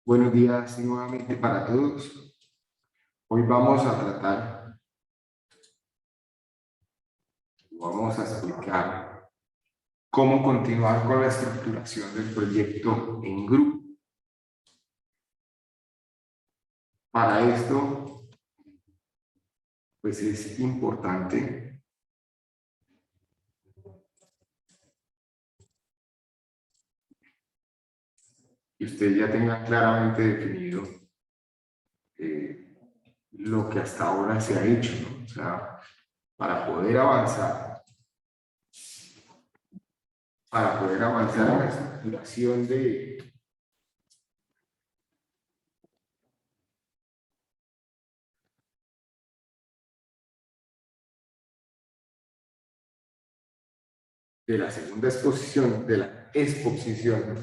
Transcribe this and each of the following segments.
Buenos días nuevamente para todos. Hoy vamos a explicar cómo continuar con la estructuración del proyecto en grupo. Para esto, pues es importante que usted ya tenga claramente definido lo que hasta ahora se ha hecho, ¿no? O sea, para poder avanzar en la estructuración de la segunda exposición, de la exposición,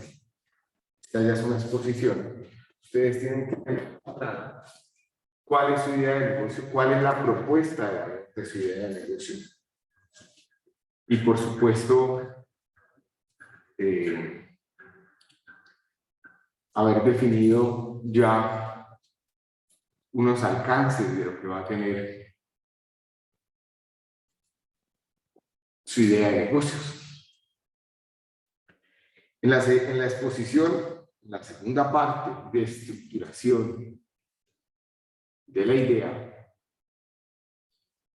esta ya es una exposición, ustedes tienen que tener claro cuál es su idea de negocio, cuál es la propuesta de su idea de negocio. Y por supuesto, haber definido ya unos alcances de lo que va a tener su idea de negocios. En la exposición, la segunda parte de estructuración de la idea,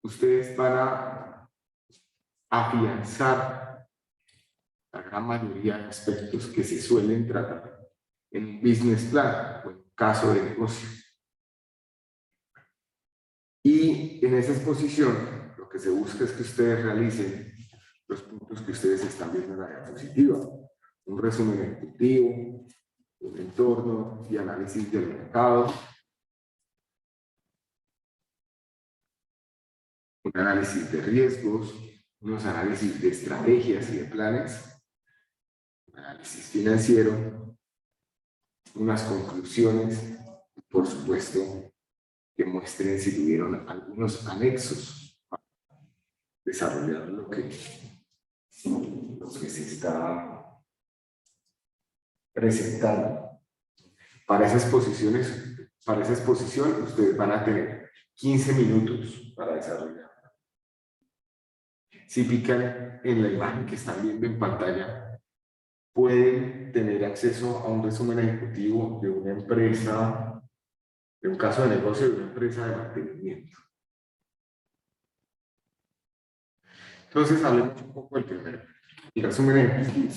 ustedes van a afianzar la gran mayoría de aspectos que se suelen tratar en un business plan o en un caso de negocio. Y en esa exposición, lo que se busca es que ustedes realicen los puntos que ustedes están viendo en la diapositiva. Un resumen ejecutivo, un entorno y análisis del mercado, un análisis de riesgos, unos análisis de estrategias y de planes, un análisis financiero, unas conclusiones, por supuesto, que muestren si tuvieron algunos anexos para desarrollar lo que se está presentando. Para esa exposición, ustedes van a tener 15 minutos para desarrollar. Si pican en la imagen que están viendo en pantalla, pueden tener acceso a un resumen ejecutivo de una empresa, de un caso de negocio de una empresa de mantenimiento. Entonces, hablemos un poco del primero. El resumen ejecutivo.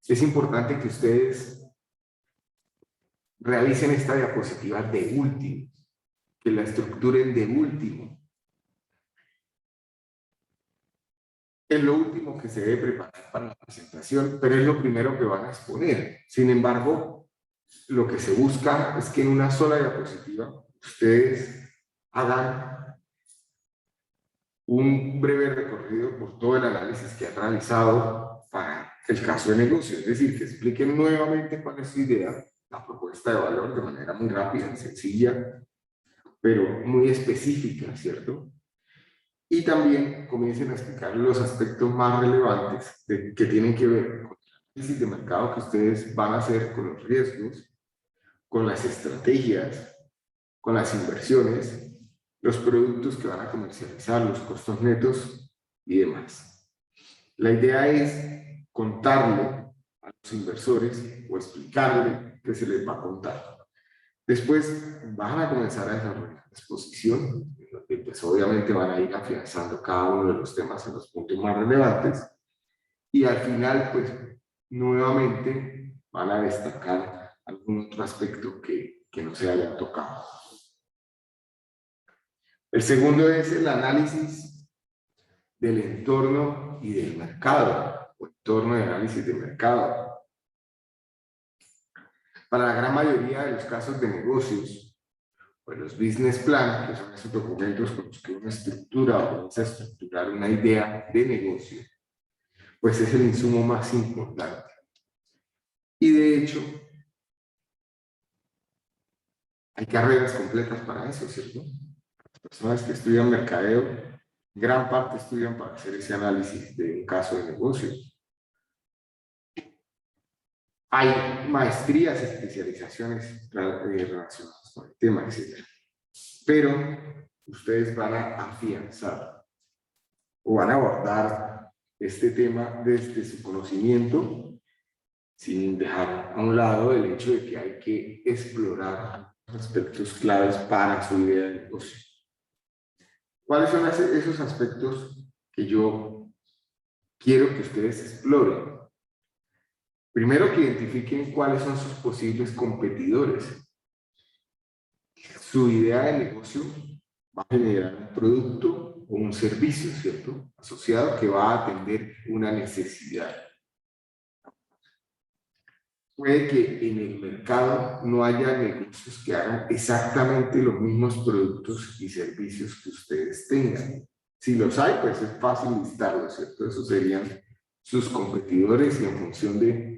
Es importante que ustedes realicen esta diapositiva de último, que la estructuren de último. Es lo último que se debe preparar para la presentación, pero es lo primero que van a exponer. Sin embargo, lo que se busca es que en una sola diapositiva ustedes hagan un breve recorrido por todo el análisis que han realizado para el caso de negocio. Es decir, que expliquen nuevamente cuál es su idea, la propuesta de valor de manera muy rápida, sencilla, pero muy específica, ¿cierto? Y también comiencen a explicar los aspectos más relevantes que tienen que ver con el análisis de mercado que ustedes van a hacer, con los riesgos, con las estrategias, con las inversiones, los productos que van a comercializar, los costos netos y demás. La idea es contarle a los inversores o explicarle qué se les va a contar. Después van a comenzar a desarrollar la exposición, donde pues obviamente van a ir afianzando cada uno de los temas en los puntos más relevantes, y al final pues nuevamente van a destacar algún otro aspecto que no se haya tocado. El segundo es el análisis del entorno y del mercado, o entorno de análisis de mercado. Para la gran mayoría de los casos de negocios, pues los business plan, que son esos documentos con los que uno estructura o comienza a estructurar una idea de negocio, pues es el insumo más importante. Y de hecho, hay carreras completas para eso, ¿cierto? Las personas que estudian mercadeo, gran parte estudian para hacer ese análisis de un caso de negocio. Hay maestrías, especializaciones relacionadas con el tema, etc. Pero ustedes van a afianzar o van a abordar este tema desde su conocimiento, sin dejar a un lado el hecho de que hay que explorar aspectos claves para su idea de negocio. ¿Cuáles son esos aspectos que yo quiero que ustedes exploren? Primero, que identifiquen cuáles son sus posibles competidores. Su idea de negocio va a generar un producto o un servicio, ¿cierto? Asociado, que va a atender una necesidad. Puede que en el mercado no haya negocios que hagan exactamente los mismos productos y servicios que ustedes tengan. Si los hay, pues es fácil listarlos, ¿cierto? Esos serían sus competidores, y en función de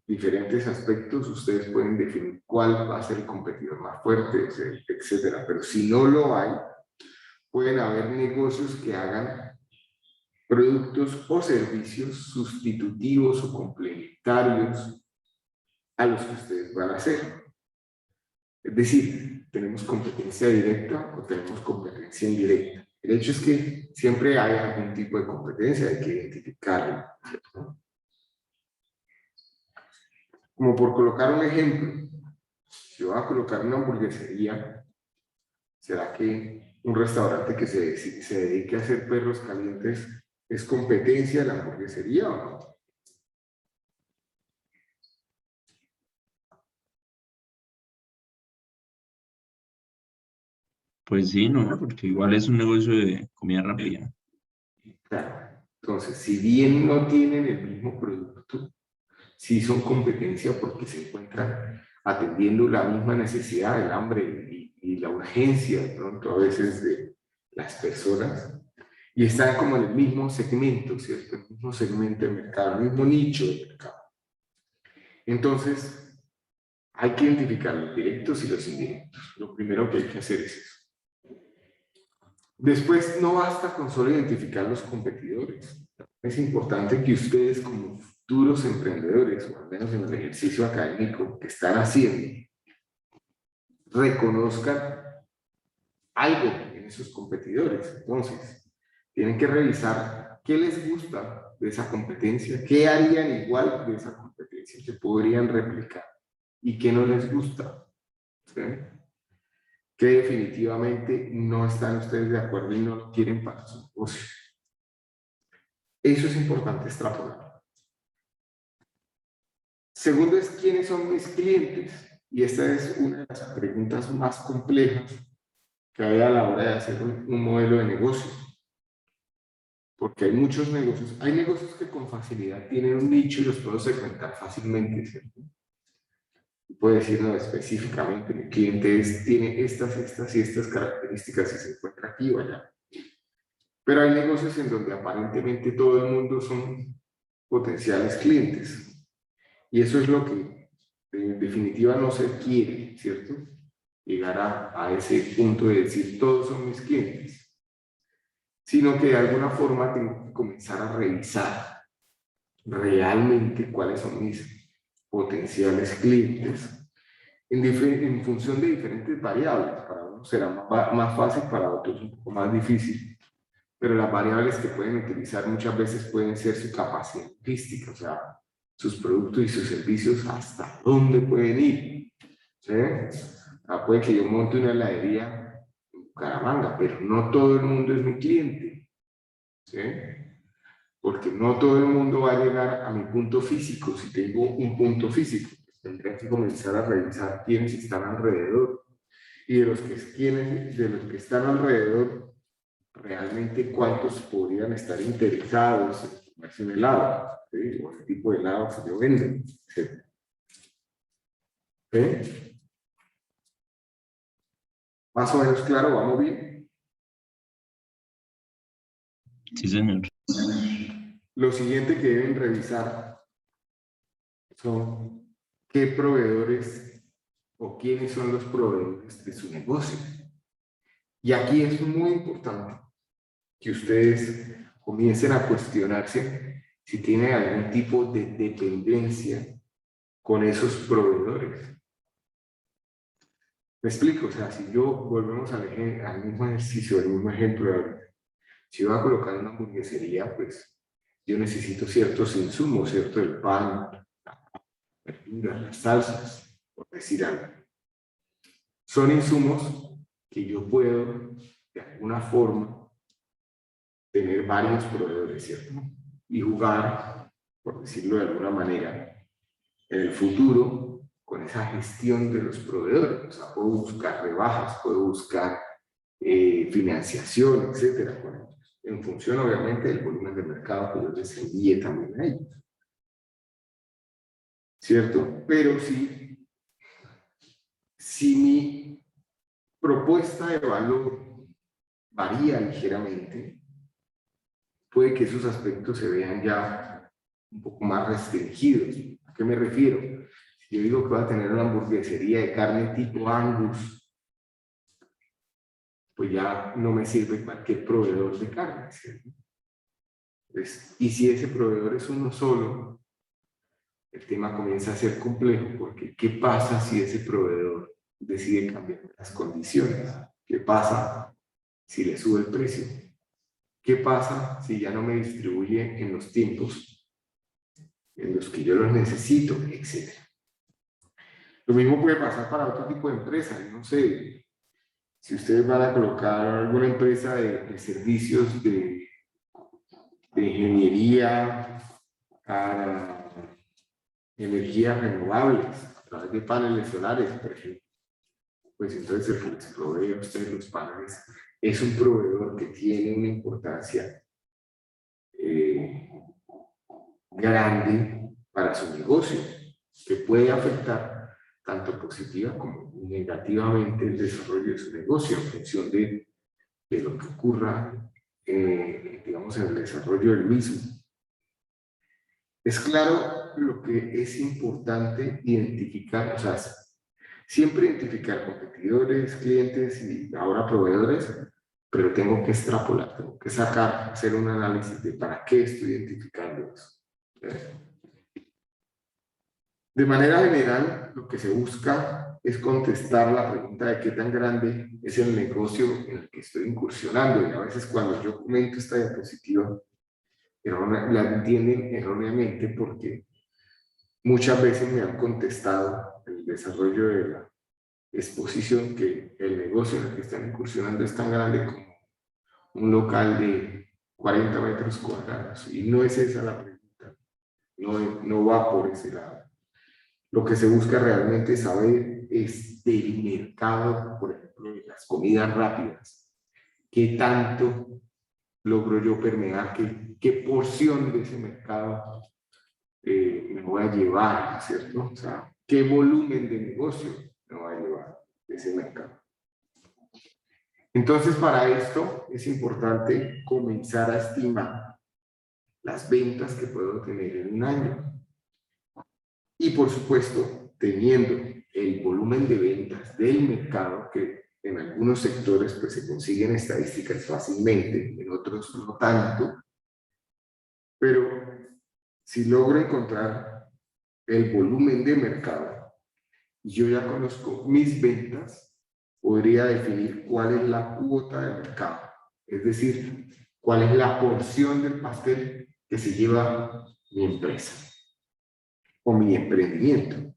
diferentes aspectos ustedes pueden definir cuál va a ser el competidor más fuerte, etcétera. Pero si no lo hay, pueden haber negocios que hagan productos o servicios sustitutivos o complementarios a los que ustedes van a hacer. Es decir, tenemos competencia directa o tenemos competencia indirecta. El hecho es que siempre hay algún tipo de competencia, hay que identificarlo, ¿cierto? Como por colocar un ejemplo, si yo voy a colocar una hamburguesería, ¿será que un restaurante que se dedique a hacer perros calientes es competencia de la hamburguesería o no? Pues sí, ¿no? Porque igual es un negocio de comida rápida. Claro. Entonces, si bien no tienen el mismo producto, sí son competencia porque se encuentran atendiendo la misma necesidad, el hambre y la urgencia de pronto a veces de las personas, y están como en el mismo segmento, ¿cierto? El mismo segmento de mercado, el mismo nicho de mercado. Entonces, hay que identificar los directos y los indirectos. Lo primero que hay que hacer es eso. Después, no basta con solo identificar los competidores. Es importante que ustedes, como futuros emprendedores, o al menos en el ejercicio académico que están haciendo, reconozcan algo en esos competidores. Entonces, tienen que revisar qué les gusta de esa competencia, qué harían igual de esa competencia, que podrían replicar, y qué no les gusta, ¿sí? Que definitivamente no están ustedes de acuerdo y no lo quieren para su negocio. Eso es importante extrapolar. Segundo es, ¿quiénes son mis clientes? Y esta es una de las preguntas más complejas que hay a la hora de hacer un modelo de negocio. Porque hay muchos negocios. Hay negocios que con facilidad tienen un nicho y los puedo segmentar fácilmente, ¿cierto? Puedo decir, no, específicamente, mi cliente tiene estas y estas características y se encuentra aquí o allá. Pero hay negocios en donde aparentemente todo el mundo son potenciales clientes. Y eso es lo que en definitiva no se quiere, ¿cierto? Llegar a ese punto de decir todos son mis clientes. Sino que de alguna forma tengo que comenzar a revisar realmente cuáles son mis potenciales clientes en función de diferentes variables. Para unos será más fácil, para otros un poco más difícil. Pero las variables que pueden utilizar muchas veces pueden ser su capacidad logística, o sea, sus productos y sus servicios, hasta dónde pueden ir. ¿Sí? Puede que yo monte una heladería en Bucaramanga, pero no todo el mundo es mi cliente. ¿Sí? Porque no todo el mundo va a llegar a mi punto físico. Si tengo un punto físico, tendré que comenzar a revisar quiénes están alrededor. Y de los que están alrededor, realmente cuántos podrían estar interesados en comerse un helado, ¿sí? O qué tipo de helado que yo vendo, etc. ¿Sí? Más o menos claro, ¿vamos bien? Sí, señor. Lo siguiente que deben revisar son qué proveedores o quiénes son los proveedores de su negocio. Y aquí es muy importante que ustedes comiencen a cuestionarse si tienen algún tipo de dependencia con esos proveedores. Me explico, o sea, si yo volvemos al mismo ejercicio, al mismo ejemplo de ahorita, si voy a colocar una hamburguesería, pues yo necesito ciertos insumos, ¿cierto? El pan, la verdura, las salsas, por decir algo. Son insumos que yo puedo, de alguna forma, tener varios proveedores, ¿cierto? Y jugar, por decirlo de alguna manera, en el futuro con esa gestión de los proveedores. O sea, puedo buscar rebajas, puedo buscar financiación, etcétera, con ellos, en función obviamente del volumen de mercado que yo les envíe también a ellos. ¿Cierto? Pero si mi propuesta de valor varía ligeramente, puede que esos aspectos se vean ya un poco más restringidos. ¿A qué me refiero? Si yo digo que voy a tener una hamburguesería de carne tipo Angus, pues ya no me sirve cualquier proveedor de carne, ¿cierto? Pues, y si ese proveedor es uno solo, el tema comienza a ser complejo, porque ¿qué pasa si ese proveedor decide cambiar las condiciones? ¿Qué pasa si le sube el precio? ¿Qué pasa si ya no me distribuye en los tiempos en los que yo los necesito, etcétera? Lo mismo puede pasar para otro tipo de empresas. No sé, si ustedes van a colocar alguna empresa de servicios de ingeniería para energías renovables a través de paneles solares, por ejemplo, pues entonces el que les provee a ustedes los paneles es un proveedor que tiene una importancia grande para su negocio, que puede afectar tanto positiva como negativamente el desarrollo de su negocio en función de lo que ocurra, digamos, en el desarrollo del mismo. Es claro lo que es importante identificar, o sea, siempre identificar competidores, clientes y ahora proveedores, pero tengo que extrapolar, tengo que sacar, hacer un análisis de para qué estoy identificando eso. De manera general, lo que se busca es contestar la pregunta de qué tan grande es el negocio en el que estoy incursionando. Y a veces cuando yo comento esta diapositiva, la entienden erróneamente porque muchas veces me han contestado en el desarrollo de la exposición que el negocio en el que están incursionando es tan grande como un local de 40 metros cuadrados. Y no es esa la pregunta, no va por ese lado. Lo que se busca realmente saber es del mercado, por ejemplo, de las comidas rápidas. ¿Qué tanto logro yo permear? ¿Qué porción de ese mercado me voy a llevar, ¿cierto? O sea, ¿qué volumen de negocio me voy a llevar de ese mercado? Entonces, para esto es importante comenzar a estimar las ventas que puedo tener en un año. Y por supuesto, teniendo el volumen de ventas del mercado, que en algunos sectores pues, se consiguen estadísticas fácilmente, en otros no tanto, pero si logro encontrar el volumen de mercado y yo ya conozco mis ventas, podría definir cuál es la cuota de mercado, es decir, cuál es la porción del pastel que se lleva mi empresa o mi emprendimiento.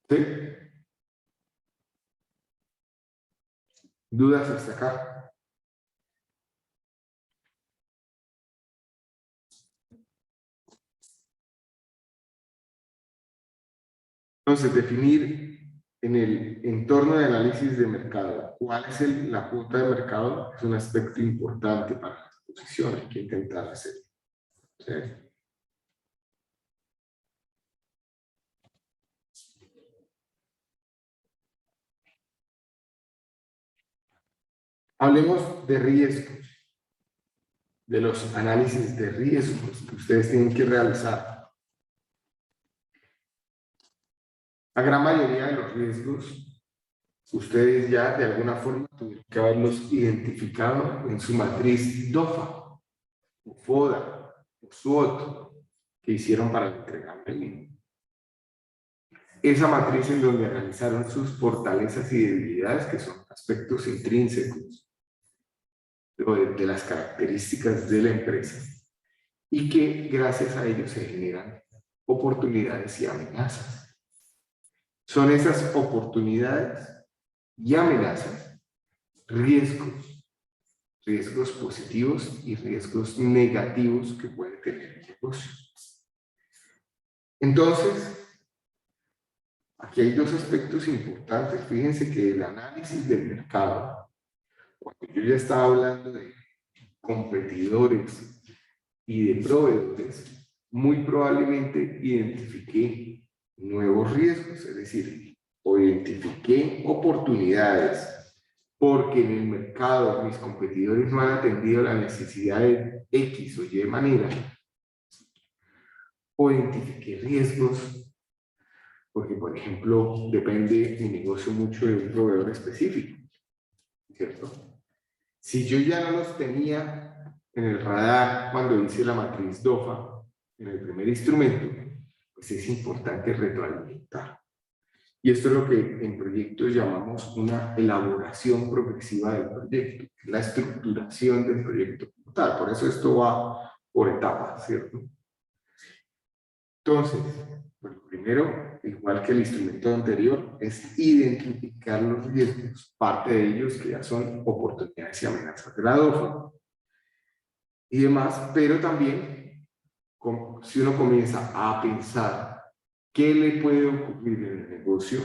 ¿Sí? ¿Dudas hasta acá? Entonces, definir en el entorno de análisis de mercado cuál es la cuota de mercado es un aspecto importante para la exposición, hay que intentar hacerlo. ¿Sí? Hablemos de riesgos, de los análisis de riesgos que ustedes tienen que realizar. La gran mayoría de los riesgos, ustedes ya de alguna forma tuvieron que haberlos identificado en su matriz DOFA, o FODA, o SWOT. que hicieron para la entrega del mismo. Esa matriz en donde analizaron sus fortalezas y debilidades, que son aspectos intrínsecos de las características de la empresa, y que gracias a ellos se generan oportunidades y amenazas. Son esas oportunidades y amenazas, riesgos positivos y riesgos negativos que puede tener el negocio. Entonces, aquí hay dos aspectos importantes. Fíjense que el análisis del mercado, cuando yo ya estaba hablando de competidores y de proveedores, muy probablemente identifiqué nuevos riesgos, es decir, o identifiqué oportunidades porque en el mercado mis competidores no han atendido la necesidad de X o Y manera, o identifiqué riesgos porque, por ejemplo, depende mi negocio mucho de un proveedor específico, ¿cierto? Si yo ya no los tenía en el radar cuando hice la matriz DOFA, en el primer instrumento, pues es importante retroalimentar. Y esto es lo que en proyectos llamamos una elaboración progresiva del proyecto, la estructuración del proyecto como tal. Por eso esto va por etapas, ¿cierto? Entonces, pues, primero, igual que el instrumento anterior, es identificar los riesgos, parte de ellos que ya son oportunidades y amenazas de la DOFA y demás, pero también, si uno comienza a pensar qué le puede ocurrir en el negocio,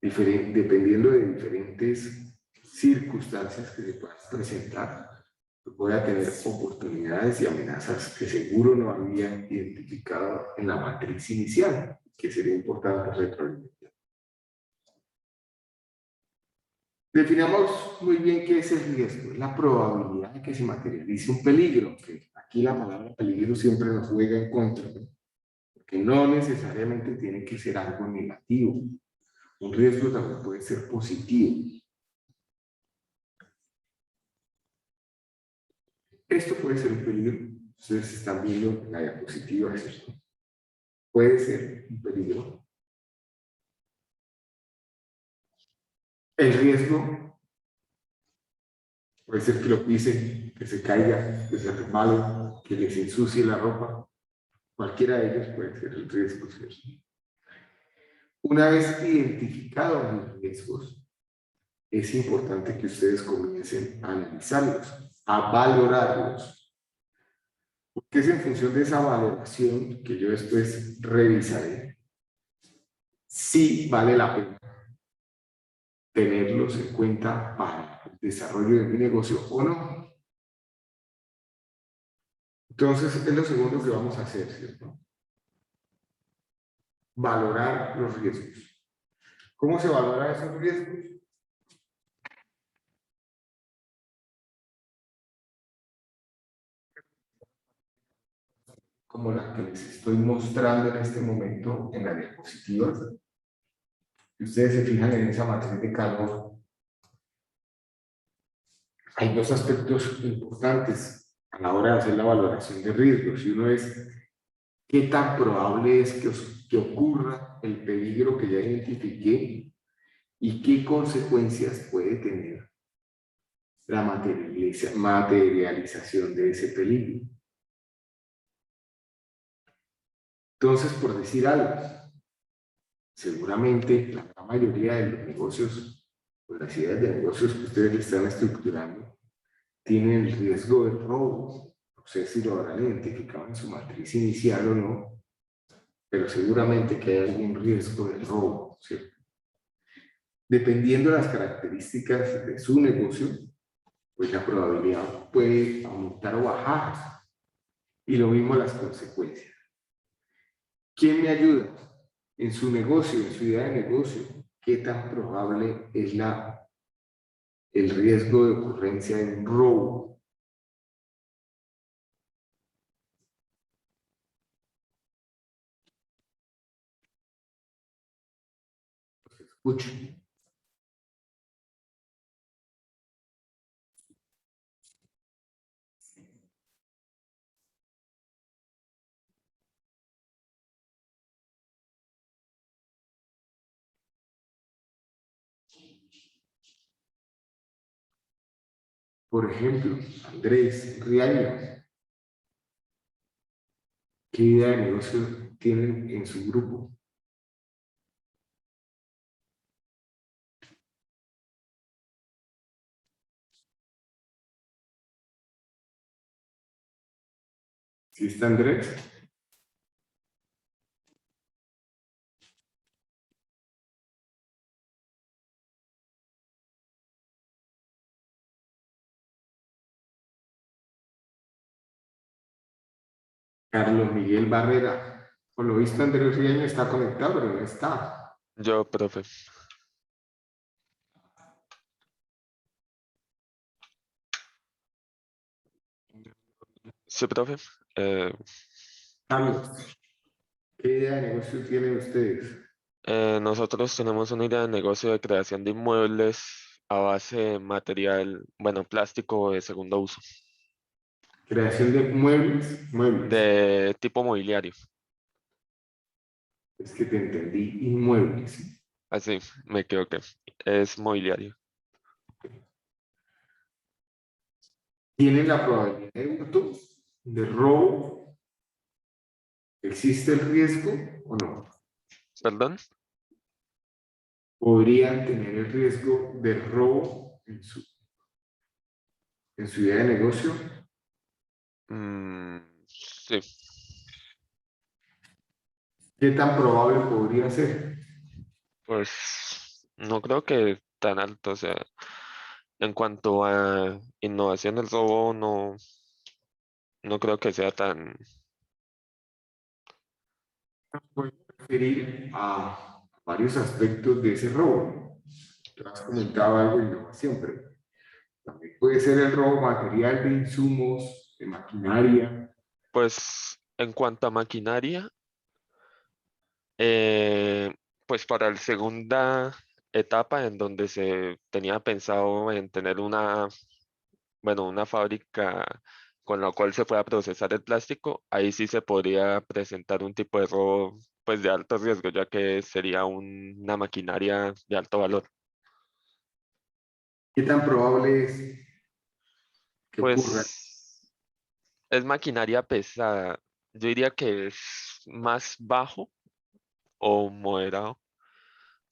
dependiendo de diferentes circunstancias que se puedan presentar, voy a tener oportunidades y amenazas que seguro no habían identificado en la matriz inicial, que sería importante retroalimentar. Definamos muy bien qué es el riesgo, es la probabilidad de que se materialice un peligro, que aquí la palabra peligro siempre nos juega en contra, ¿no? Porque no necesariamente tiene que ser algo negativo, un riesgo también puede ser positivo. Esto puede ser un peligro, ustedes están viendo la diapositiva, ¿cierto? Puede ser un peligro. El riesgo puede ser que lo pisen, que se caiga, que se resbale, que les ensucie la ropa. Cualquiera de ellos puede ser el riesgo, ¿cierto? Una vez identificados los riesgos, es importante que ustedes comiencen a analizarlos, a valorarlos. Porque es en función de esa valoración que yo después revisaré si vale la pena tenerlos en cuenta para el desarrollo de mi negocio o no. Entonces, es lo segundo que vamos a hacer, ¿cierto? Valorar los riesgos. ¿Cómo se valoran esos riesgos? Como la que les estoy mostrando en este momento en la diapositiva. Si ustedes se fijan en esa matriz de calor, hay dos aspectos importantes a la hora de hacer la valoración de riesgos. Y uno es qué tan probable es que ocurra el peligro que ya identifiqué y qué consecuencias puede tener la materialización de ese peligro. Entonces, por decir algo, seguramente la gran mayoría de los negocios, o las ideas de negocios que ustedes están estructurando, tienen el riesgo de robo. No sé si lo habrán identificado en su matriz inicial o no, pero seguramente que hay algún riesgo de robo, ¿cierto? Dependiendo de las características de su negocio, pues la probabilidad puede aumentar o bajar. Y lo mismo las consecuencias. ¿Quién me ayuda en su negocio, en su idea de negocio? ¿Qué tan probable es el riesgo de ocurrencia de un robo? Escucho. Por ejemplo, Andrés Riaño, ¿qué idea de negocio tienen en su grupo? ¿Sí está Andrés? Carlos Miguel Barrera. Por lo visto, Andrés Riaño está conectado, pero no está. Yo, profe. Sí, profe. Carlos, ¿qué idea de negocio tienen ustedes? Nosotros tenemos una idea de negocio de creación de inmuebles a base de material, bueno, plástico de segundo uso, Creación de muebles. de tipo mobiliario. Es que te entendí, inmuebles. Así, me creo que es mobiliario. ¿Tienen la probabilidad de hurto, de robo? ¿Existe el riesgo o no? ¿Perdón? ¿Podrían tener el riesgo de robo en su idea de negocio? Sí, ¿Qué tan probable podría ser? pues no creo que tan alto. O sea, en cuanto a innovación del robo, no creo que sea tan... Voy a referir a varios aspectos de ese robo. Tú has comentado algo de innovación, pero también puede ser el robo material de insumos, de maquinaria. Pues en cuanto a maquinaria, Eh, pues para la segunda etapa en donde se tenía pensado en tener una fábrica con la cual se pueda procesar el plástico, ahí sí se podría presentar un tipo de robo pues de alto riesgo, ya que sería una maquinaria de alto valor. ¿Qué tan probable es que ocurra? Pues es maquinaria pesada. Yo diría que es más bajo o moderado,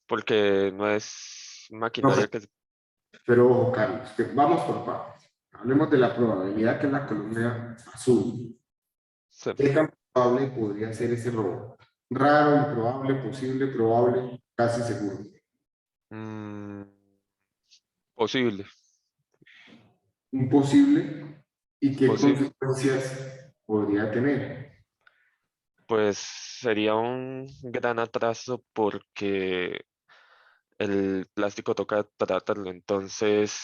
porque no es No, maquinaria que pero ojo, Carlos, que vamos por partes. Hablemos de la probabilidad que la columna azul. se... ¿Qué tan probable podría ser ese robo? Raro, improbable, posible, probable, casi seguro. Mm, posible, Imposible. ¿Y qué posible. consecuencias podría tener? Pues sería un gran atraso porque el plástico toca tratarlo. Entonces,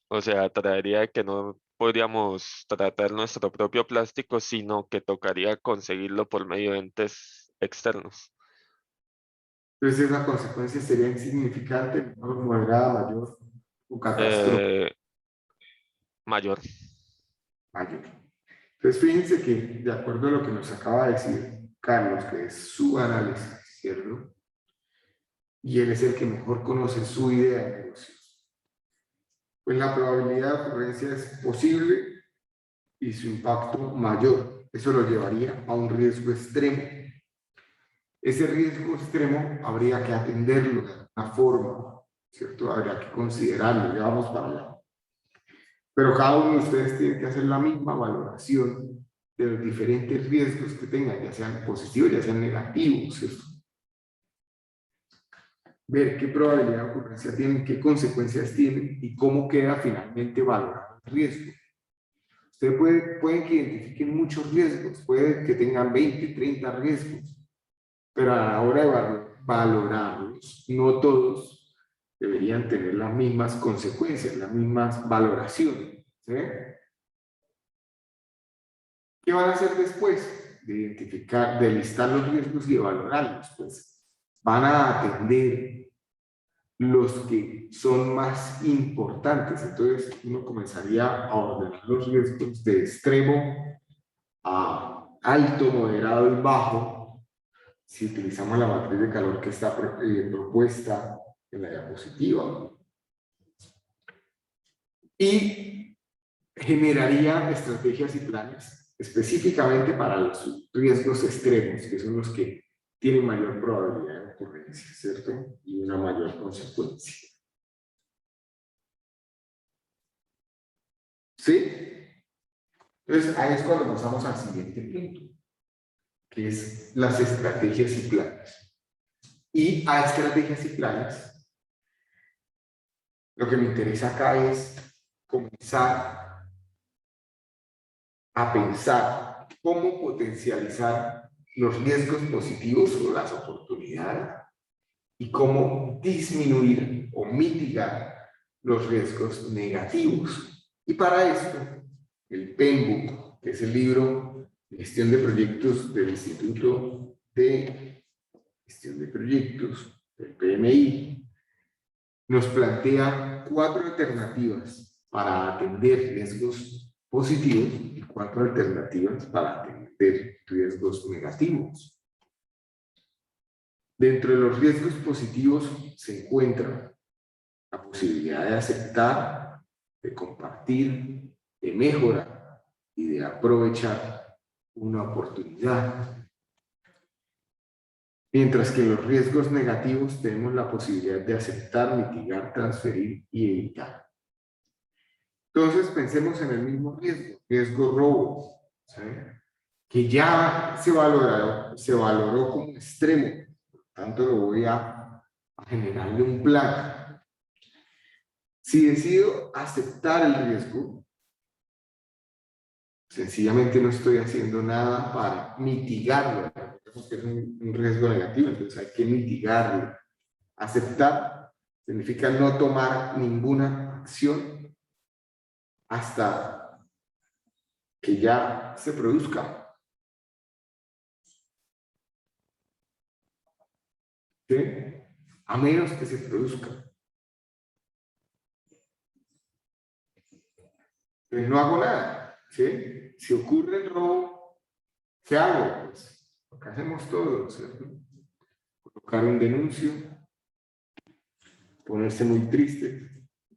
o sea, traería que no podríamos tratar nuestro propio plástico, sino que tocaría conseguirlo por medio de entes externos. Entonces, la consecuencia sería insignificante, menor, moderada, mayor o catastrófica. Eh, mayor. Mayor. Entonces, fíjense que, de acuerdo a lo que nos acaba de decir Carlos, que es su análisis, ¿cierto? Y él es el que mejor conoce su idea de negocio. Pues la probabilidad de ocurrencia es posible y su impacto mayor. Eso lo llevaría a un riesgo extremo. Ese riesgo extremo habría que atenderlo de alguna forma, ¿cierto? Habría que considerarlo, ya vamos para allá. Pero cada uno de ustedes tiene que hacer la misma valoración de los diferentes riesgos que tengan, ya sean positivos, ya sean negativos, ¿cierto? Ver qué probabilidad de ocurrencia tienen, qué consecuencias tienen y cómo queda finalmente valorado el riesgo. Ustedes pueden que identifiquen muchos riesgos, puede que tengan 20, 30 riesgos, pero a la hora de valorarlos, no todos deberían tener las mismas consecuencias, las mismas valoraciones. ¿Sí? ¿Qué van a hacer después de identificar, de listar los riesgos y de valorarlos? Pues van a atender los que son más importantes. Entonces, uno comenzaría a ordenar los riesgos de extremo a alto, moderado y bajo, si utilizamos la matriz de calor que está propuesta en la diapositiva. y generaría estrategias y planes específicamente para los riesgos extremos, que son los que tienen mayor probabilidad de ocurrencia, ¿cierto? Y una mayor consecuencia. ¿Sí? Entonces, ahí es cuando pasamos al siguiente punto, que es las estrategias y planes. Y a estrategias y planes, lo que me interesa acá es comenzar a pensar cómo potencializar los riesgos positivos o las oportunidades y cómo disminuir o mitigar los riesgos negativos. Y para esto, el PMBOK, que es el libro de gestión de proyectos del Instituto de Gestión de Proyectos, del PMI, nos plantea 4 alternativas para atender riesgos positivos y 4 alternativas para atender riesgos negativos. Dentro de los riesgos positivos se encuentra la posibilidad de aceptar, de compartir, de mejorar y de aprovechar una oportunidad. Mientras que en los riesgos negativos tenemos la posibilidad de aceptar, mitigar, transferir y evitar. Entonces pensemos en el mismo riesgo robo, ¿sí? Que ya se valoró como extremo, por tanto lo voy a generarle un plan. Si decido aceptar el riesgo, sencillamente no estoy haciendo nada para mitigarlo, porque es un riesgo negativo, entonces hay que mitigarlo. Aceptar significa no tomar ninguna acción hasta que ya se produzca. ¿Sí? A menos que se produzca. Entonces no hago nada. ¿Sí? Si ocurre el robo, ¿qué hago? Pues lo que hacemos todos, ¿cierto? Colocar un denuncio, ponerse muy triste,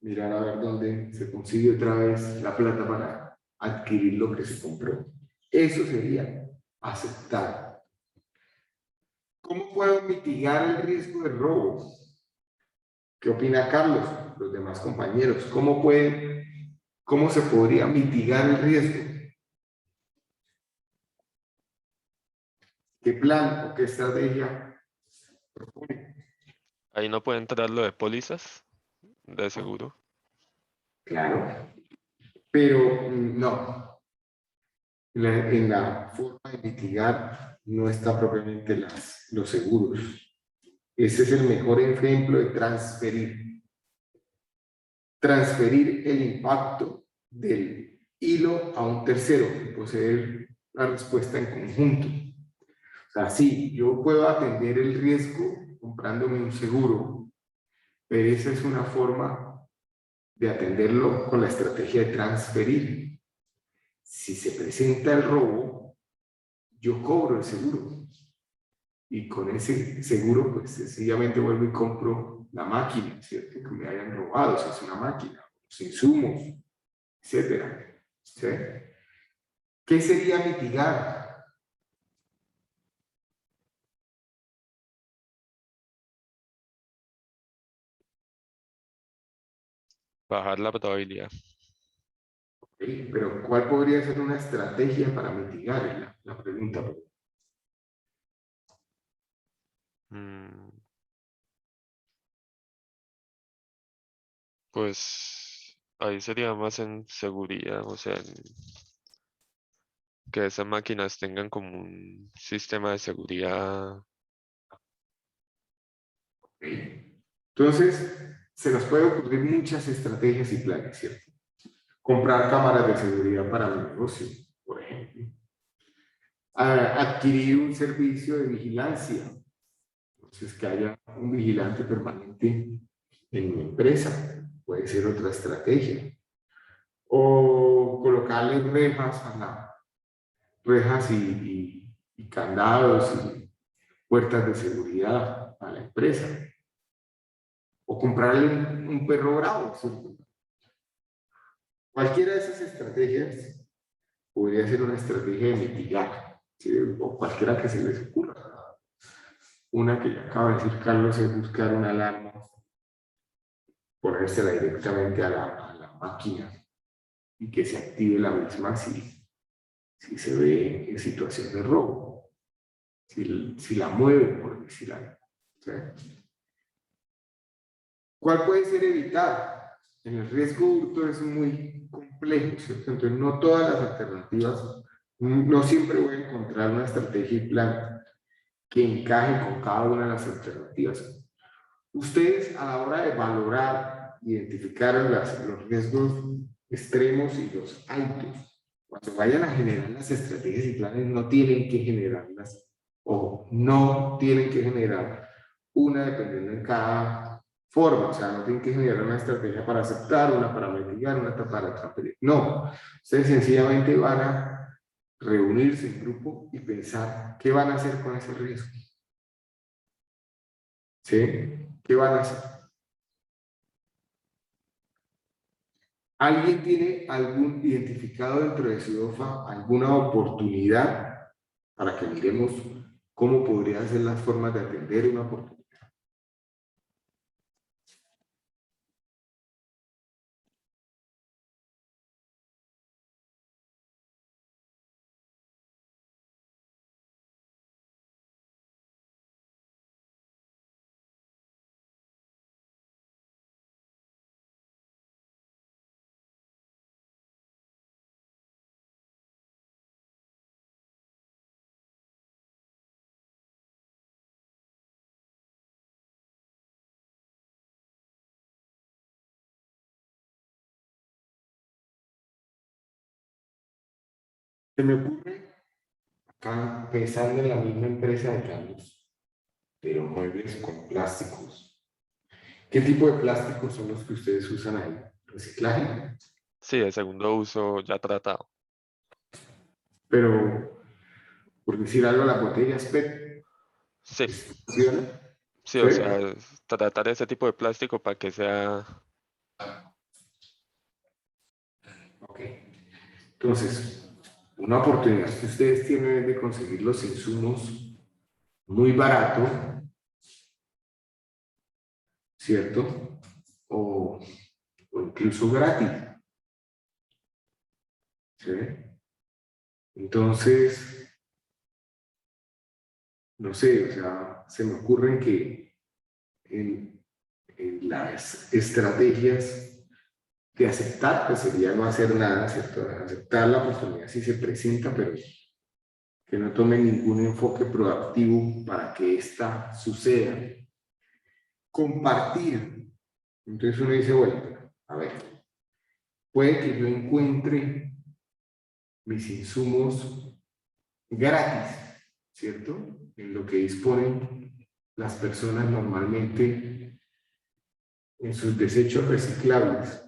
mirar a ver dónde se consigue otra vez la plata para adquirir lo que se compró. Eso sería aceptar. ¿Cómo puedo mitigar el riesgo de robo? ¿Qué opina Carlos? Los demás compañeros. ¿Cómo se podría mitigar el riesgo? ¿Qué plan o qué estrategia propone? Ahí no puede entrar lo de pólizas de seguro. Claro, pero no. En la forma de mitigar no está propiamente los seguros. Ese es el mejor ejemplo de transferir. Transferir el impacto del hilo a un tercero y poseer la respuesta en conjunto. O sea, sí, yo puedo atender el riesgo comprándome un seguro, pero esa es una forma de atenderlo con la estrategia de transferir. Si se presenta el robo, yo cobro el seguro. Y con ese seguro, pues sencillamente vuelvo y compro la máquina, ¿cierto? Que me hayan robado, si es una máquina, los insumos, etcétera. ¿Sí? ¿Qué sería mitigar? Bajar la probabilidad. ¿Sí? Pero ¿cuál podría ser una estrategia para mitigar? Es la pregunta. Mm, Pues ahí sería más en seguridad, o sea, que esas máquinas tengan como un sistema de seguridad. ¿Sí? Entonces, se nos puede ocurrir muchas estrategias y planes, ¿cierto? Comprar cámaras de seguridad para mi negocio, por ejemplo. Adquirir un servicio de vigilancia. Entonces, que haya un vigilante permanente en mi empresa. Puede ser otra estrategia. O colocarle rejas y candados y puertas de seguridad a la empresa. O comprarle un perro bravo, ¿cierto? Cualquiera de esas estrategias podría ser una estrategia de mitigar, ¿sí? O cualquiera que se les ocurra. Una que ya acaba de decir Carlos es buscar una alarma, ponérsela directamente a la máquina y que se active la misma si se ve en situación de robo, si la mueven, por decir algo. ¿Sí? ¿Cuál puede ser evitado? En el riesgo hurto es muy complejo, ¿cierto? Entonces, no todas las alternativas, no siempre voy a encontrar una estrategia y plan que encaje con cada una de las alternativas. Ustedes, a la hora de valorar, identificar los riesgos extremos y los altos, cuando vayan a generar las estrategias y planes, no tienen que generarlas, o no tienen que generar una dependiendo en cada forma, o sea, no tienen que generar una estrategia para aceptar, una para mitigar, una para transferir. No, ustedes sencillamente van a reunirse en grupo y pensar qué van a hacer con ese riesgo. ¿Sí? ¿Qué van a hacer? ¿Alguien tiene identificado dentro de su OFA alguna oportunidad para que miremos cómo podrían ser las formas de atender una oportunidad? Se me ocurre, acá pensando en la misma empresa de cambios, pero muebles con plásticos. ¿Qué tipo de plásticos son los que ustedes usan ahí? ¿Reciclaje? Sí, de segundo uso ya tratado. Pero, por decir algo, las botellas PET, Sí, ¿funciona? sí, ¿Sí? o sea, tratar ese tipo de plástico para que sea... Ok. Entonces, una oportunidad que ustedes tienen es de conseguir los insumos muy barato, ¿cierto? O incluso gratis, ¿sí? Entonces, no sé, o sea, se me ocurren que en las estrategias de aceptar, pues sería no hacer nada, ¿cierto? Aceptar la oportunidad si se presenta, pero que no tome ningún enfoque proactivo para que ésta suceda. Compartir. Entonces uno dice, bueno, a ver, puede que yo encuentre mis insumos gratis, ¿cierto? En lo que disponen las personas normalmente en sus desechos reciclables.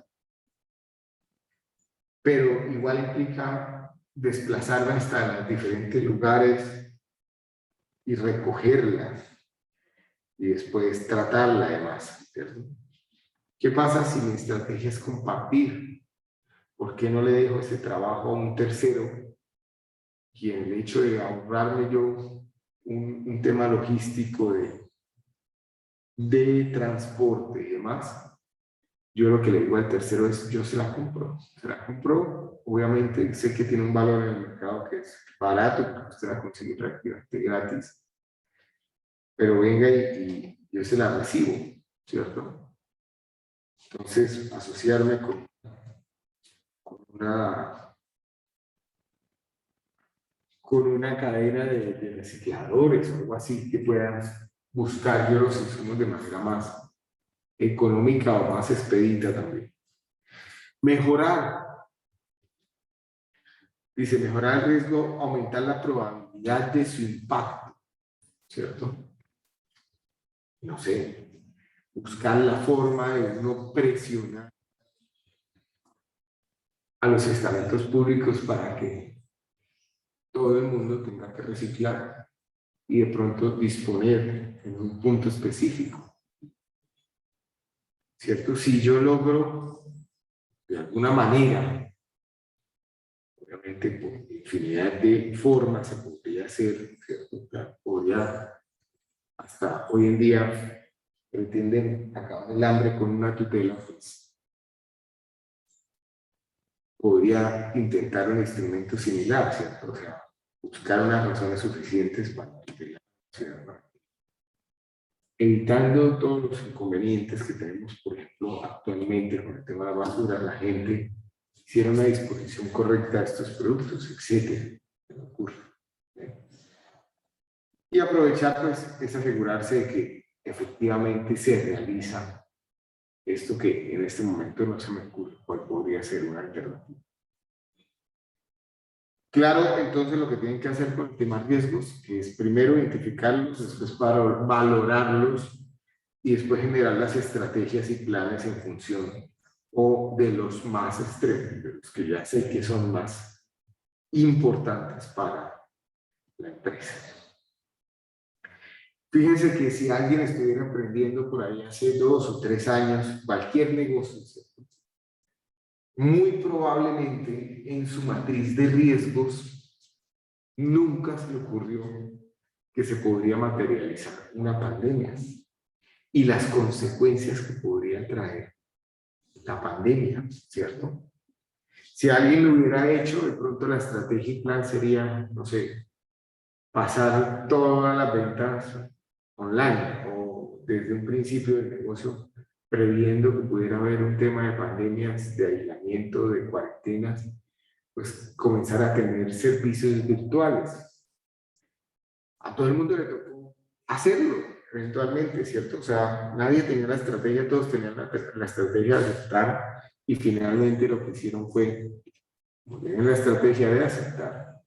Pero igual implica desplazarla hasta los diferentes lugares y recogerla y después tratarla además, ¿cierto? ¿Qué pasa si mi estrategia es compartir? ¿Por qué no le dejo ese trabajo a un tercero? Y el hecho de ahorrarme yo un tema logístico de transporte y demás, yo lo que le digo al tercero es, yo se la compro. Se la compro, obviamente sé que tiene un valor en el mercado que es barato, porque usted la consigue prácticamente gratis, pero venga y yo se la recibo, ¿cierto? Entonces, asociarme con con una cadena de recicladores o algo así que puedan buscar yo los insumos de manera más económica o más expedita también. Mejorar, dice, mejorar el riesgo, aumentar la probabilidad de su impacto, ¿cierto? No sé, buscar la forma de no presionar a los estamentos públicos para que todo el mundo tenga que reciclar y de pronto disponer en un punto específico, ¿cierto? Si yo logro de alguna manera, obviamente por infinidad de formas se podría hacer, ¿cierto? O sea, podría, hasta hoy en día, pretenden acabar el hambre con una tutela, pues podría intentar un instrumento similar, ¿cierto? O sea, buscar unas razones suficientes para tutelar, ¿cierto? Evitando todos los inconvenientes que tenemos, por ejemplo, actualmente con el tema de la basura, la gente hiciera una disposición correcta de estos productos, etcétera, que no ocurre. Y aprovechar, pues, es asegurarse de que efectivamente se realiza esto que en este momento no se me ocurre cuál podría ser una alternativa. Claro, entonces lo que tienen que hacer con el tema riesgos, que es primero identificarlos, después para valorarlos y después generar las estrategias y planes en función o de los más extremos, de los que ya sé que son más importantes para la empresa. Fíjense que si alguien estuviera emprendiendo por ahí hace 2 o 3 años, cualquier negocio, muy probablemente en su matriz de riesgos nunca se le ocurrió que se podría materializar una pandemia y las consecuencias que podría traer la pandemia, ¿cierto? Si alguien lo hubiera hecho, de pronto la estrategia y plan sería, no sé, pasar todas las ventas online o desde un principio del negocio previendo que pudiera haber un tema de pandemias, de aislamiento, de cuarentenas, pues comenzar a tener servicios virtuales. A todo el mundo le tocó hacerlo eventualmente, ¿cierto? O sea, nadie tenía la estrategia, todos tenían la estrategia de aceptar y finalmente lo que hicieron fue poner la estrategia de aceptar.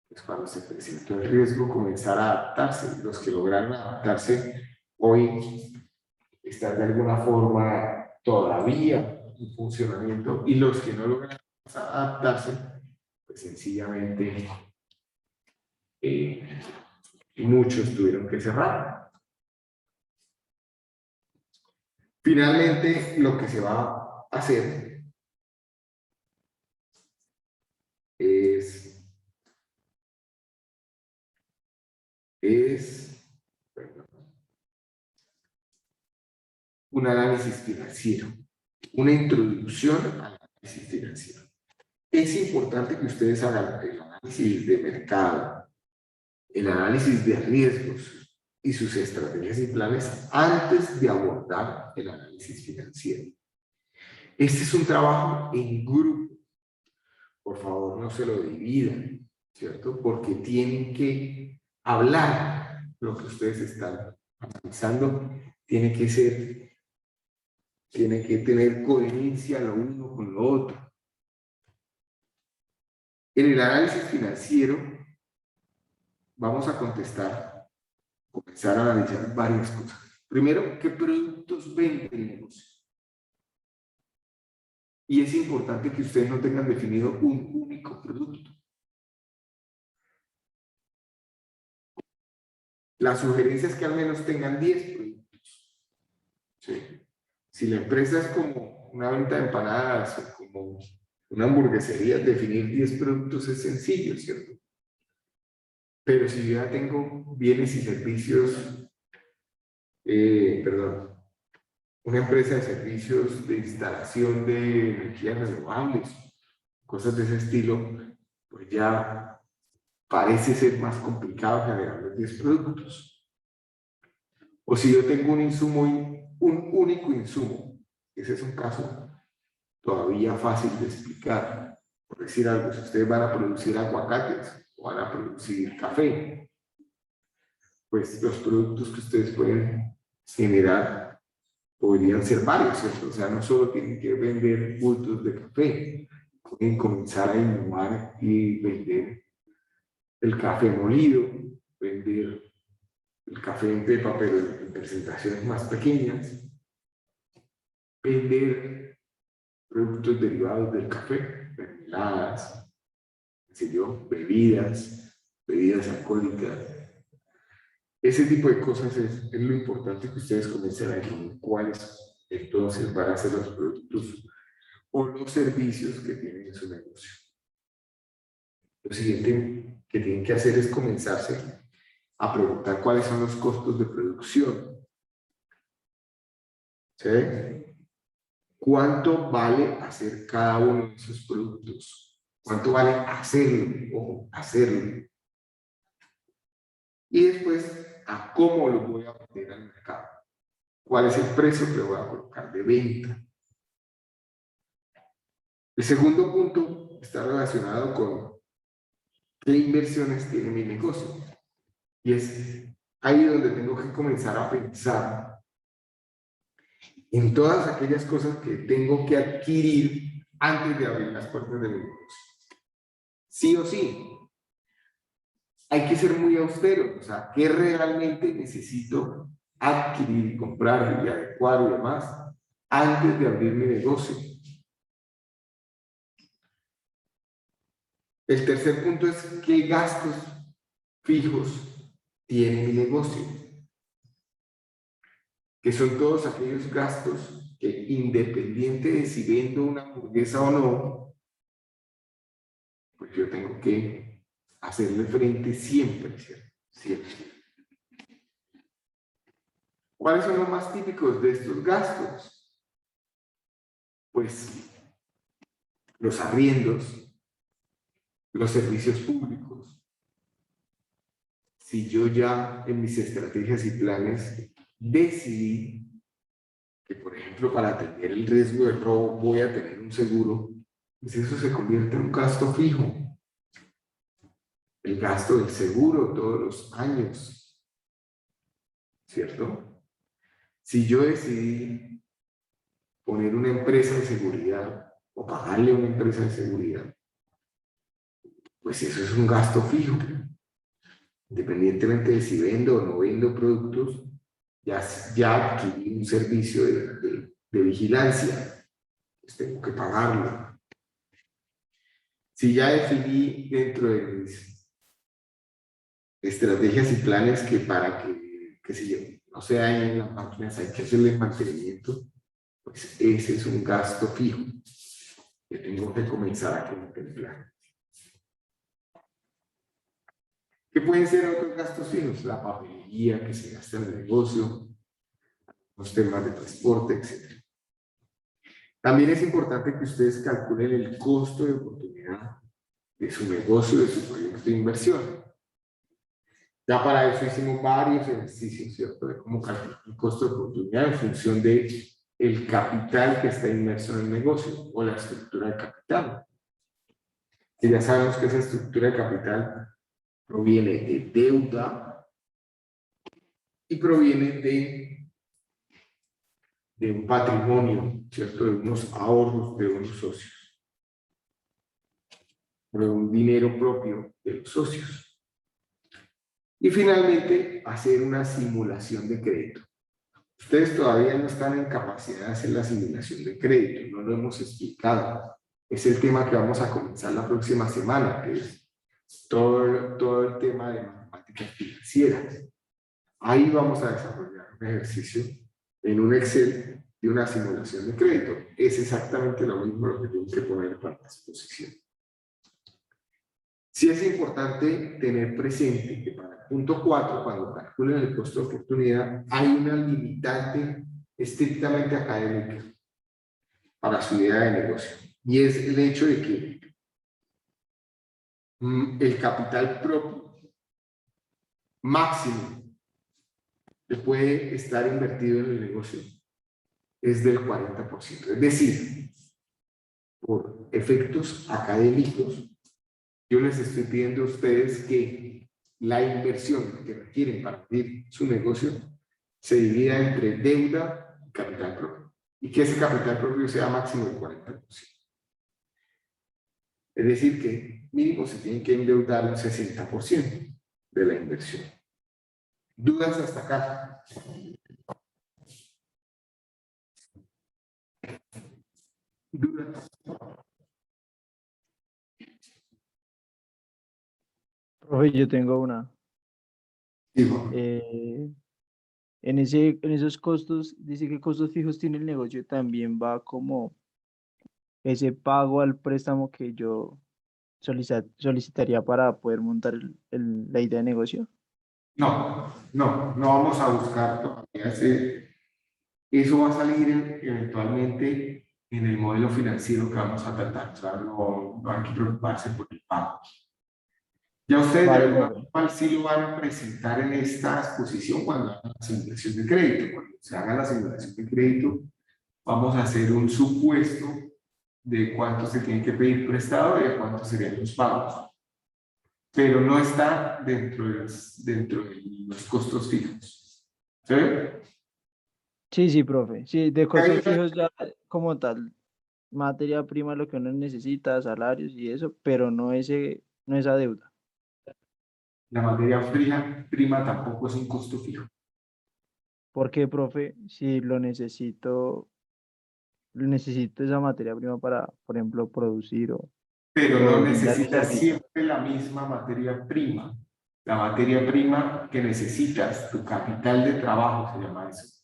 Pues cuando se presentó el riesgo, comenzar a adaptarse. Los que lograron adaptarse hoy están de alguna forma todavía en funcionamiento y los que no lograron adaptarse, pues sencillamente muchos tuvieron que cerrar. Finalmente, lo que se va a hacer es un análisis financiero, una introducción al análisis financiero. Es importante que ustedes hagan el análisis de mercado, el análisis de riesgos y sus estrategias y planes antes de abordar el análisis financiero. Este es un trabajo en grupo. Por favor, no se lo dividan, ¿cierto? Porque tienen que hablar lo que ustedes están analizando, tiene que tener coherencia lo uno con lo otro. En el análisis financiero vamos a comenzar a analizar varias cosas. Primero, ¿qué productos vende el negocio? Y es importante que ustedes no tengan definido un único producto. La sugerencia es que al menos tengan 10 productos. ¿Sí? Si la empresa es como una venta de empanadas o como una hamburguesería, definir 10 productos es sencillo, ¿cierto? Pero si yo ya tengo bienes y servicios, una empresa de servicios de instalación de energías renovables, cosas de ese estilo, pues ya parece ser más complicado generar los 10 productos. O si yo tengo un insumo, un único insumo, ese es un caso todavía fácil de explicar. Por decir algo, si ustedes van a producir aguacates o van a producir café, pues los productos que ustedes pueden generar podrían ser varios, ¿cierto? O sea, no solo tienen que vender bultos de café, pueden comenzar a innovar y vender el café molido, vender el café en pepa, pero en presentaciones más pequeñas, vender productos derivados del café, mermeladas, bebidas alcohólicas. Ese tipo de cosas es lo importante que ustedes comiencen a definir cuáles entonces van a ser los productos o los servicios que tienen en su negocio. Lo siguiente que tienen que hacer es comenzarse a preguntar cuáles son los costos de producción. ¿Sí? ¿Cuánto vale hacer cada uno de esos productos? ¿Cuánto vale hacerlo? Ojo, hacerlo. Y después, ¿a cómo lo voy a vender al mercado? ¿Cuál es el precio que voy a colocar de venta? El segundo punto está relacionado con qué inversiones tiene mi negocio. Y es ahí donde tengo que comenzar a pensar en todas aquellas cosas que tengo que adquirir antes de abrir las puertas de mi negocio. Sí o sí. Hay que ser muy austero. O sea, ¿qué realmente necesito adquirir y comprar y adecuar y demás antes de abrir mi negocio? El tercer punto es qué gastos fijos tiene mi negocio, que son todos aquellos gastos que, independiente de si vendo una hamburguesa o no, pues yo tengo que hacerle frente siempre, ¿cierto? Siempre. ¿Cuáles son los más típicos de estos gastos? Pues los arriendos, los servicios públicos. Si yo ya en mis estrategias y planes decidí que, por ejemplo, para atender el riesgo de robo voy a tener un seguro, pues eso se convierte en un gasto fijo. El gasto del seguro todos los años, ¿cierto? Si yo decidí poner una empresa de seguridad o pagarle a una empresa de seguridad, pues eso es un gasto fijo. Independientemente de si vendo o no vendo productos, ya adquirí un servicio de vigilancia, pues tengo que pagarlo. Si ya definí dentro de mis estrategias y planes que para que si yo no se dañen las máquinas hay que hacerle mantenimiento, pues ese es un gasto fijo que tengo que comenzar a contemplar. ¿Qué pueden ser otros gastos fijos? La papelería que se gasta en el negocio, los temas de transporte, etc. También es importante que ustedes calculen el costo de oportunidad de su negocio, de su proyecto de inversión. Ya para eso hicimos varios ejercicios, ¿cierto? De cómo calcular el costo de oportunidad en función de el capital que está inmerso en el negocio o la estructura de capital. Y ya sabemos que esa estructura de capital proviene de deuda y proviene de un patrimonio, ¿cierto? De unos ahorros de unos socios, de un dinero propio de los socios. Y finalmente, hacer una simulación de crédito. Ustedes todavía no están en capacidad de hacer la simulación de crédito, no lo hemos explicado. Es el tema que vamos a comenzar la próxima semana, que es todo el tema de matemáticas financieras. Ahí vamos a desarrollar un ejercicio en un Excel de una simulación de crédito. Es exactamente lo mismo lo que tengo que poner para la exposición. Sí es importante tener presente que para el punto 4, cuando calculen el costo de oportunidad, hay una limitante estrictamente académica para su idea de negocio. Y es el hecho de que el capital propio máximo que puede estar invertido en el negocio es del 40%. Es decir, por efectos académicos, yo les estoy pidiendo a ustedes que la inversión que requieren para abrir su negocio se divida entre deuda y capital propio. Y que ese capital propio sea máximo del 40%. Es decir, que mínimo se tiene que endeudar un 60% de la inversión. ¿Dudas hasta acá? ¿Dudas? Profe, yo tengo una. Sí, Juan. En esos costos, dice que costos fijos tiene el negocio, también va como ese pago al préstamo que yo solicitaría para poder montar la idea de negocio. No vamos a buscar todavía eso va a salir eventualmente en el modelo financiero que vamos a tratar, o sea, no hay que preocuparse por el pago. Ya ustedes de Vale, alguna profe. forma sí lo van a presentar en esta exposición cuando hagan la simulación de crédito. Cuando se haga la simulación de crédito, vamos a hacer un supuesto de cuánto se tiene que pedir prestado y de cuánto serían los pagos. Pero no está dentro de los costos fijos. ¿Sí? Sí, profe. Sí, de Hay costos fijos ya como tal, materia prima, lo que uno necesita, salarios y eso, pero no esa deuda. La materia prima tampoco es un costo fijo, ¿Por qué, profe? Si necesito esa materia prima para, por ejemplo, producir pero no o brindar un necesitas servicio. siempre la misma materia prima. La materia prima que necesitas, tu capital de trabajo se llama eso,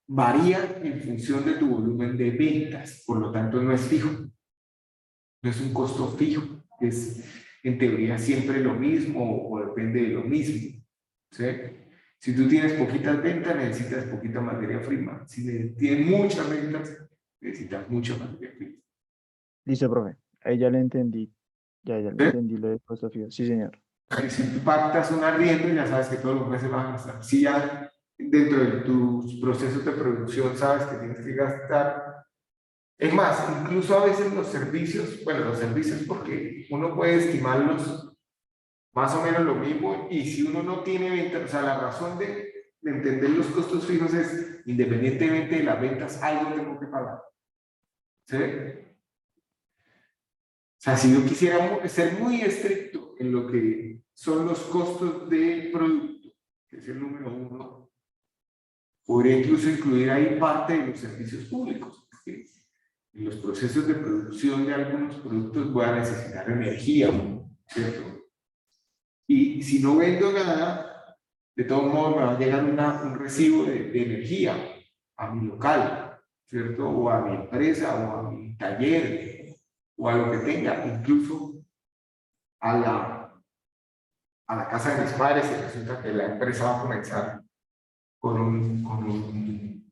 varía en función de tu volumen de ventas, por lo tanto no es fijo, no es un costo fijo, es en teoría siempre lo mismo o depende de lo mismo. ¿Sí? Si tú tienes poquitas ventas, necesitas poquita materia prima. Si tienes muchas ventas, necesitas mucha materia prima. Listo, profe. Ahí ya le entendí. Ya le ¿Sí? entendí lo de costo fijo. Sí, señor. Y si tú pactas un arriendo, ya sabes que todos los meses vas a gastar. Si ya dentro de tus procesos de producción sabes que tienes que gastar. Es más, incluso a veces los servicios, bueno, los servicios porque uno puede estimarlos más o menos lo mismo y si uno no tiene ventas, o sea, la razón de entender los costos fijos es, independientemente de las ventas, algo tengo que pagar. ¿Sí? O sea, si yo quisiera ser muy estricto en lo que son los costos de producto, que es el número uno, podría incluso incluir ahí parte de los servicios públicos. Porque en los procesos de producción de algunos productos voy a necesitar energía, ¿cierto? Y si no vendo nada, de todos modos me va a llegar un recibo de energía a mi local, ¿cierto? O a mi empresa, o a mi taller, o a lo que tenga, incluso a la casa de mis padres, y resulta que la empresa va a comenzar con un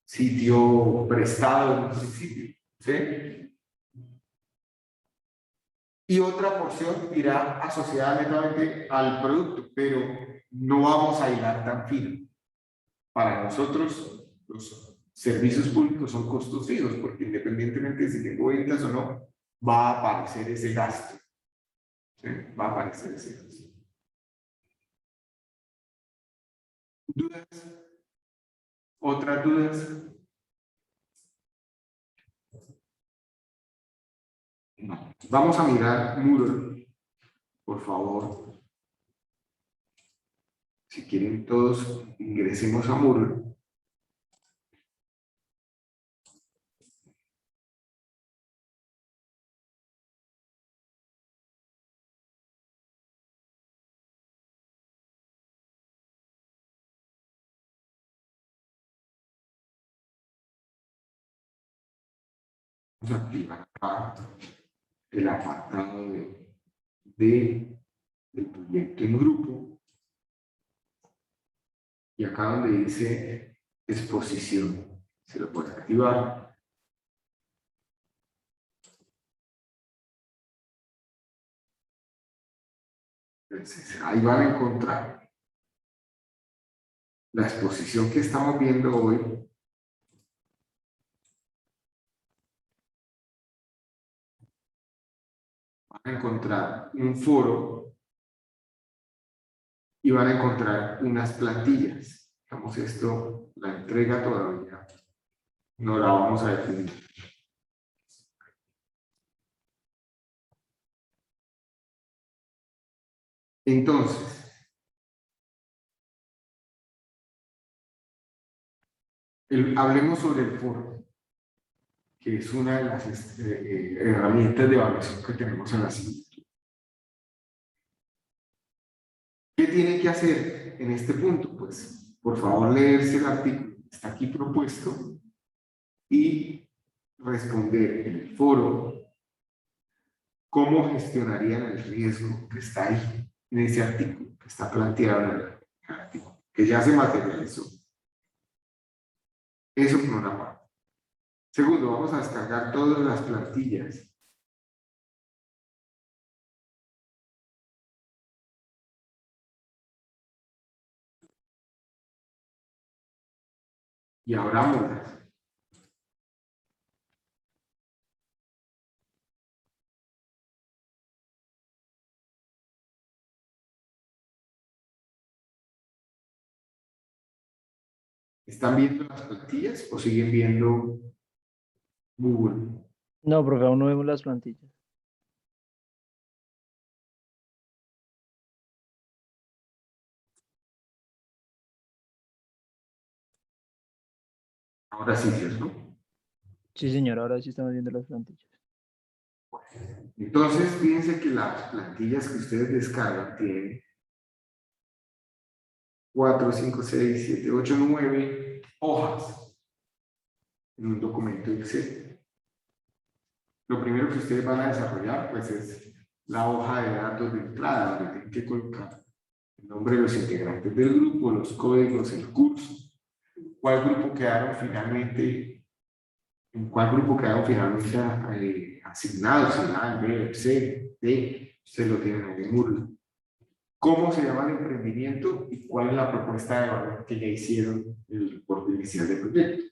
sitio prestado en un principio, ¿sí? Y otra porción irá asociada netamente al producto, pero no vamos a hilar tan fino. Para nosotros, los servicios públicos son costos fijos, porque independientemente de si tengo ventas o no, va a aparecer ese gasto. ¿Sí? Va a aparecer ese gasto. ¿Dudas? ¿Otras dudas? No. Vamos a mirar Moodle, por favor. Si quieren todos, ingresemos a Moodle. Vamos a activar acá el apartado del proyecto en grupo. Y acá donde dice exposición, se lo puede activar. Entonces, ahí van a encontrar la exposición que estamos viendo hoy. Van a encontrar un foro y van a encontrar unas plantillas. Digamos, esto, la entrega todavía no la vamos a definir. Entonces, hablemos sobre el foro, que es una de las herramientas de evaluación que tenemos en la asignatura. ¿Qué tiene que hacer en este punto? Pues, por favor, leerse el artículo que está aquí propuesto y responder en el foro cómo gestionarían el riesgo que está ahí, en ese artículo, que está planteado en el artículo, que ya se materializó. Eso por una parte. Segundo, vamos a descargar todas las plantillas. Y abrámoslas. ¿Están viendo las plantillas o siguen viendo Google? No, profe, aún no vemos las plantillas. Ahora sí, ¿cierto? Sí, señor, ahora sí estamos viendo las plantillas. Entonces, fíjense que las plantillas que ustedes descargan tienen 4, 5, 6, 7, 8, 9 hojas en un documento Excel. Lo primero que ustedes van a desarrollar, pues, es la hoja de datos de entrada, donde tienen que colocar el nombre de los integrantes del grupo, los códigos, el curso, cuál grupo quedaron finalmente, en cuál grupo quedaron finalmente asignados, en A, B, C, D, ustedes lo tienen ahí en Moodle. ¿Cómo se llama el emprendimiento y cuál es la propuesta de valor que ya hicieron en el reporte inicial del proyecto?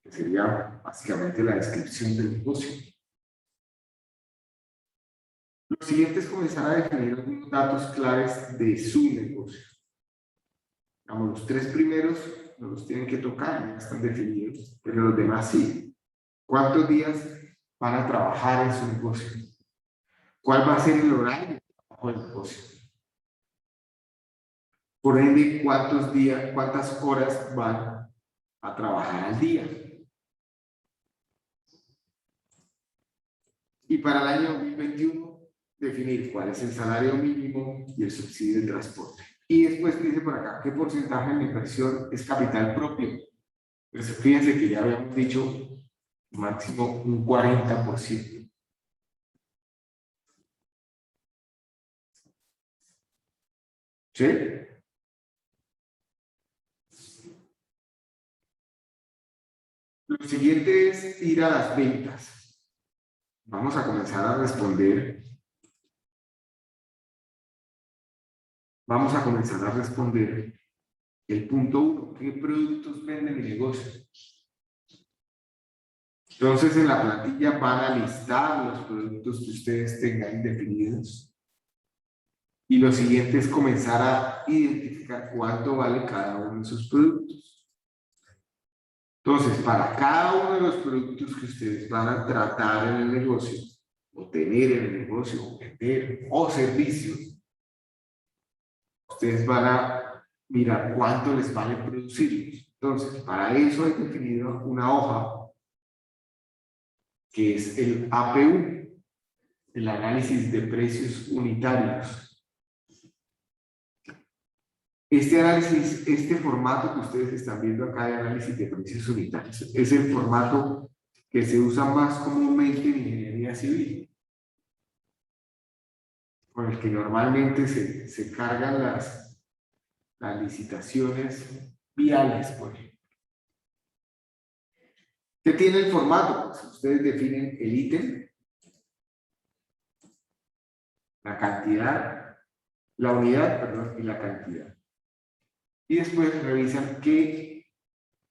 Que sería básicamente la descripción del negocio. Lo siguiente es comenzar a definir algunos datos claves de su negocio. Digamos, los 3 primeros no los tienen que tocar, ya están definidos, pero los demás sí. ¿Cuántos días van a trabajar en su negocio? ¿Cuál va a ser el horario de trabajo del negocio? Por ende, cuántas horas van a trabajar al día. Y para el año 2021, definir cuál es el salario mínimo y el subsidio de transporte. Y después dice por acá, ¿qué porcentaje de la inversión es capital propio? Entonces, fíjense que ya habíamos dicho máximo un 40%. ¿Sí? Lo siguiente es ir a las ventas. Vamos a comenzar a responder. Vamos a comenzar a responder el punto 1. ¿Qué productos vende mi negocio? Entonces, en la plantilla van a listar los productos que ustedes tengan definidos. Y lo siguiente es comenzar a identificar cuánto vale cada uno de sus productos. Entonces, para cada uno de los productos que ustedes van a tratar en el negocio, o tener en el negocio, o vender, o servicios, ustedes van a mirar cuánto les vale producirlos. Entonces, para eso hay definido una hoja que es el APU, el análisis de precios unitarios. Este análisis, este formato que ustedes están viendo acá de análisis de precios unitarios, es el formato que se usa más comúnmente en ingeniería civil, con el que normalmente se cargan las licitaciones viales, por ejemplo. ¿Qué tiene el formato? Pues ustedes definen el ítem, la cantidad, la unidad, perdón, y la cantidad. Y después revisan qué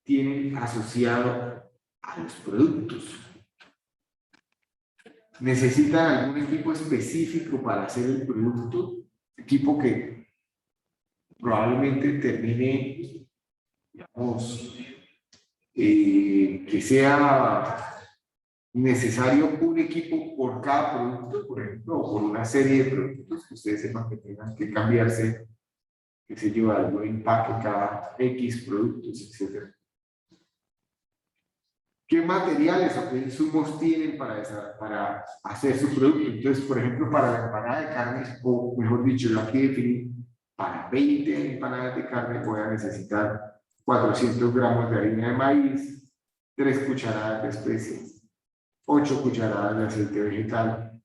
tienen asociado a los productos. ¿Necesitan algún equipo específico para hacer el producto? Equipo que probablemente termine, digamos, que sea necesario un equipo por cada producto, por ejemplo, o por una serie de productos que ustedes sepan que tengan que cambiarse, que se lleva algo de empaque cada X productos, etc. ¿Qué materiales o qué insumos tienen para hacer su producto? Entonces, por ejemplo, para la empanada de carne, o mejor dicho, yo aquí definí, para 20 empanadas de carne voy a necesitar 400 gramos de harina de maíz, 3 cucharadas de especias, 8 cucharadas de aceite vegetal,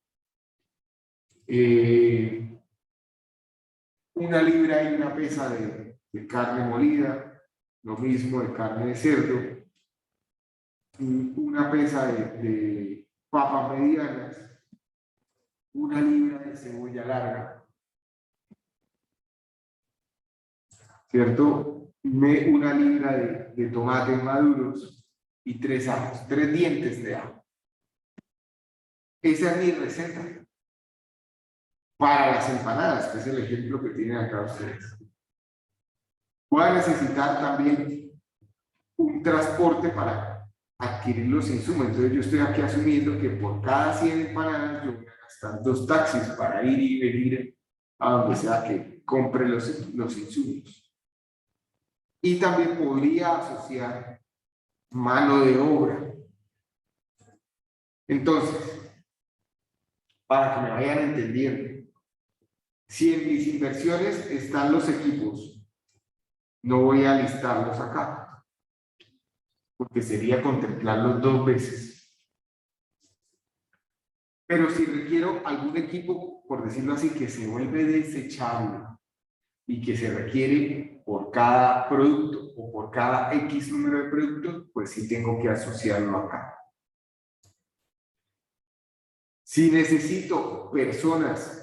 1 libra y una pesa de carne molida, lo mismo de carne de cerdo, y 1 pesa de papas medianas, 1 libra de cebolla larga, ¿cierto? 1 libra de tomates maduros y 3 ajos, 3 dientes de ajo. Esa es mi receta para las empanadas, que es el ejemplo que tienen acá ustedes. Voy a necesitar también un transporte para adquirir los insumos. Entonces yo estoy aquí asumiendo que por cada 100 empanadas yo voy a gastar 2 taxis para ir y venir a donde sea que compre los insumos. Y también podría asociar mano de obra. Entonces, para que me vayan entendiendo, si en mis inversiones están los equipos, no voy a listarlos acá, porque sería contemplarlos 2 veces. Pero si requiero algún equipo, por decirlo así, que se vuelve desechable y que se requiere por cada producto o por cada X número de productos, pues sí tengo que asociarlo acá. Si necesito personas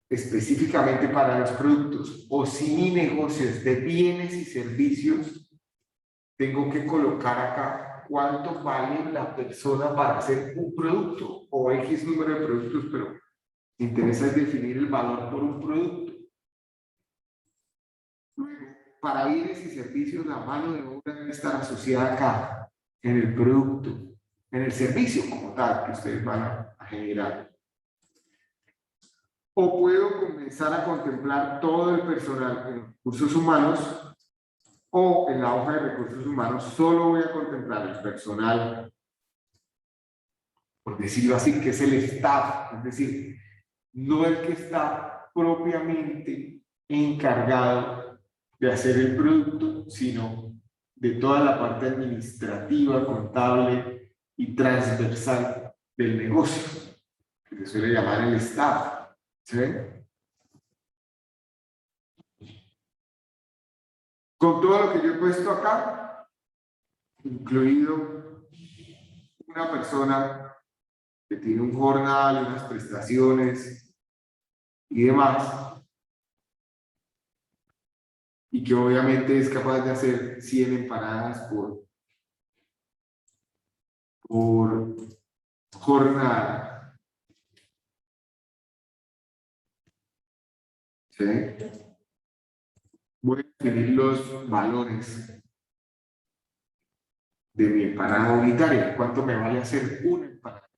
específicamente para los productos o si mi negocio es de bienes y servicios, tengo que colocar acá cuánto vale la persona para hacer un producto o X número de productos, pero me interesa es definir el valor por un producto. Para bienes y servicios, la mano de obra debe estar asociada acá, en el producto, en el servicio como tal que ustedes van a generar. O puedo comenzar a contemplar todo el personal en recursos humanos, o en la hoja de recursos humanos solo voy a contemplar el personal, por decirlo así, que es el staff, es decir, no el que está propiamente encargado de hacer el producto, sino de toda la parte administrativa, contable y transversal del negocio, que se suele llamar el staff. ¿Sí ven? Con todo lo que yo he puesto acá, incluido una persona que tiene un jornal, unas prestaciones y demás, y que obviamente es capaz de hacer 100 empanadas por jornada. ¿Sí? Voy a definir los valores de mi empanada unitaria. ¿Cuánto me vale hacer una empanada?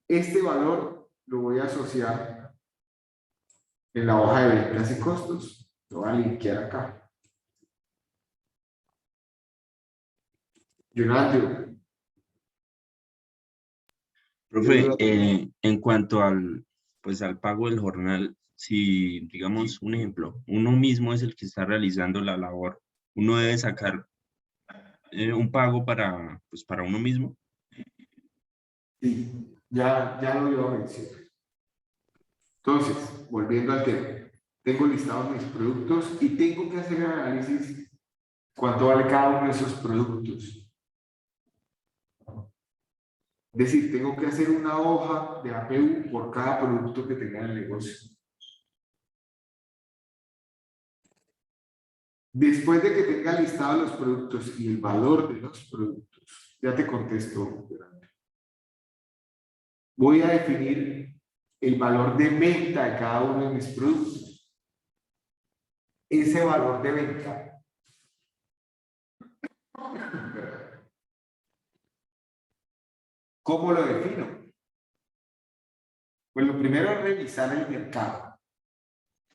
Este valor lo voy a asociar en la hoja de ventas y costos. Lo voy a linkear acá. Jonathan. Profe, en cuanto al, pues, al pago del jornal, si, digamos, un ejemplo, uno mismo es el que está realizando la labor, uno debe sacar un pago para, pues, para uno mismo. Sí, ya lo iba a mencionar. Entonces, volviendo al tema, tengo listados mis productos y tengo que hacer el análisis cuánto vale cada uno de esos productos. Es decir, tengo que hacer una hoja de APU por cada producto que tenga en el negocio. Después de que tenga listados los productos y el valor de los productos, ya te contesto. Voy a definir el valor de venta de cada uno de mis productos. Ese valor de venta. ¿Cómo lo defino? Pues lo primero es revisar el mercado.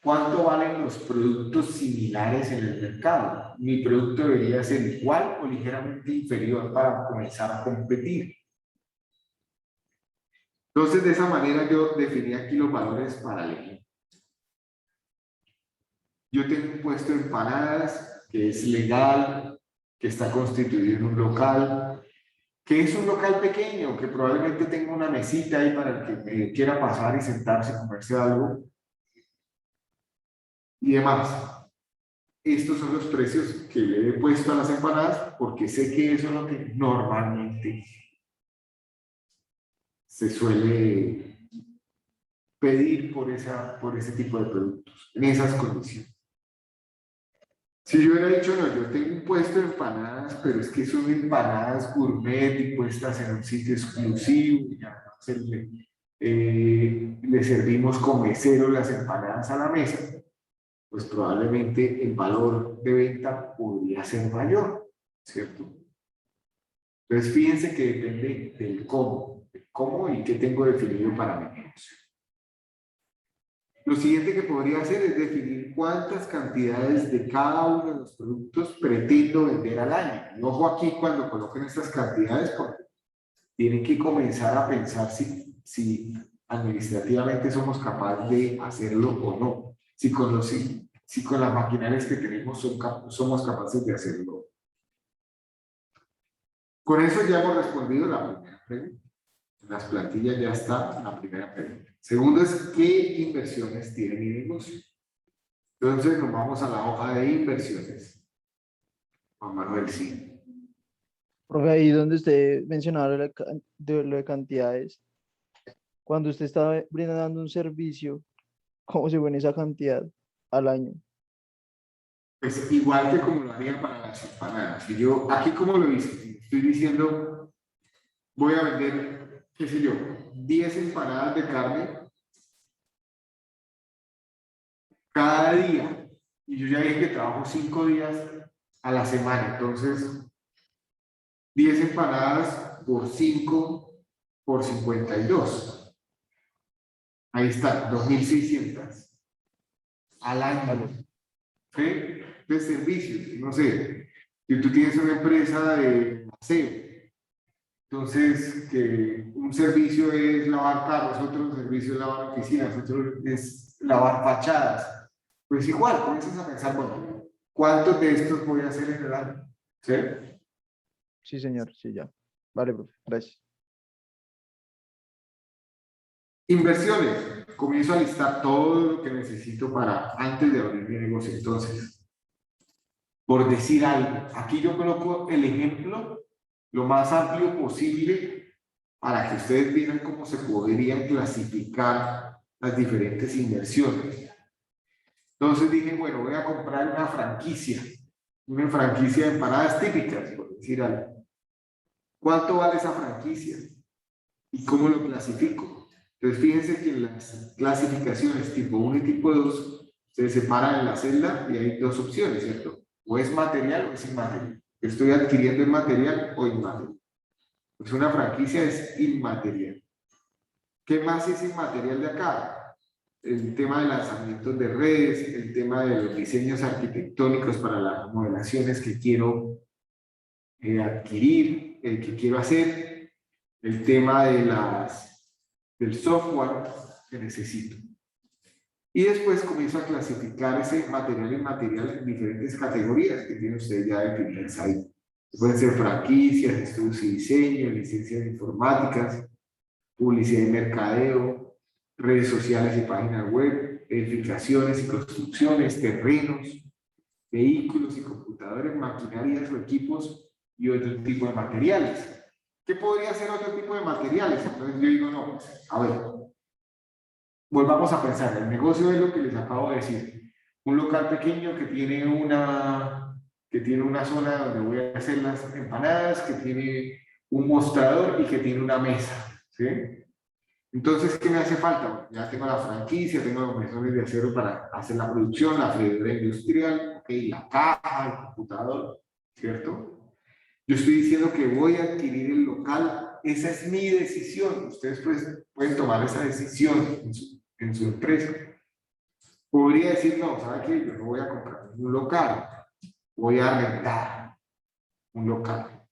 ¿Cuánto valen los productos similares en el mercado? Mi producto debería ser igual o ligeramente inferior para comenzar a competir. Entonces, de esa manera yo definí aquí los valores paralelos. Yo tengo un puesto de empanadas que es legal, que está constituido en un local, que es un local pequeño, que probablemente tenga una mesita ahí para el que quiera pasar y sentarse, comerse algo y demás. Estos son los precios que le he puesto a las empanadas porque sé que eso es lo que normalmente se suele pedir por ese tipo de productos, en esas condiciones. Si yo hubiera dicho, no, yo tengo un puesto de empanadas, pero es que son empanadas gourmet y puestas en un sitio exclusivo, y ya le servimos con mesero las empanadas a la mesa, pues probablemente el valor de venta podría ser mayor, ¿cierto? Entonces fíjense que depende del cómo y qué tengo definido para mi negocio. Lo siguiente que podría hacer es definir cuántas cantidades de cada uno de los productos pretendo vender al año. Y ojo aquí cuando coloquen estas cantidades, porque tienen que comenzar a pensar si administrativamente somos capaces de hacerlo o no. Si con las maquinarias que tenemos somos capaces de hacerlo. Con eso ya hemos respondido la primera pregunta. En las plantillas ya está la primera pregunta. Segundo es, ¿qué inversiones tiene mi negocio? Entonces nos vamos a la hoja de inversiones. Juan Manuel, sí. Profe, ahí donde usted mencionaba lo de cantidades, cuando usted está brindando un servicio, ¿cómo se pone esa cantidad al año? Pues igual que como lo haría para las empanadas. Y yo, aquí como lo hice, estoy diciendo, voy a vender, qué sé yo, 10 empanadas de carne cada día. Y yo ya dije que trabajo 5 días a la semana. Entonces, 10 empanadas por 5 por 52. Ahí está, 2.600 al año. ¿Sí? De servicios, no sé. Si tú tienes una empresa de aseo, entonces que un servicio es lavar carros, otro servicio es lavar oficinas, otro es lavar fachadas. Pues igual, comienzas a pensar, bueno, ¿cuántos de estos voy a hacer en el año? ¿Sí? Sí, señor, sí, ya. Vale, profe, gracias. Inversiones. Comienzo a listar todo lo que necesito para antes de abrir mi negocio. Entonces, por decir algo, aquí yo coloco el ejemplo lo más amplio posible para que ustedes vean cómo se podrían clasificar las diferentes inversiones. Entonces dije, bueno, voy a comprar una franquicia de empanadas típicas, por decir algo. ¿Cuánto vale esa franquicia? ¿Y cómo lo clasifico? Entonces fíjense que en las clasificaciones tipo 1 y tipo 2 se separan en la celda y hay dos opciones, ¿cierto? O es material o es inmaterial. Estoy adquiriendo inmaterial o inmaterial. Pues una franquicia es inmaterial. ¿Qué más es inmaterial de acá? El tema de lanzamientos de redes, el tema de los diseños arquitectónicos para las remodelaciones que quiero adquirir, que quiero hacer, el tema de del software que necesito. Y después comienzo a clasificar ese material inmaterial en diferentes categorías que tienen ustedes ya definidas ahí. Pueden ser franquicias, estudios y diseño, licencias informáticas, publicidad y mercadeo, redes sociales y páginas web, edificaciones y construcciones, terrenos, vehículos y computadores, maquinarias o equipos y otro tipo de materiales. ¿Qué podría ser otro tipo de materiales? Entonces yo digo, no, a ver, volvamos a pensar, el negocio es lo que les acabo de decir. Un local pequeño que tiene una zona donde voy a hacer las empanadas, que tiene un mostrador y que tiene una mesa, ¿sí? Entonces, ¿qué me hace falta? Ya tengo la franquicia, tengo los mesones de acero para hacer la producción, la freidora industrial, okay, la caja, el computador, ¿cierto? Yo estoy diciendo que voy a adquirir el local, esa es mi decisión. Ustedes pueden tomar esa decisión en su empresa. Podría decir, no, ¿sabe qué? Yo no voy a comprar un local, voy a rentar un local.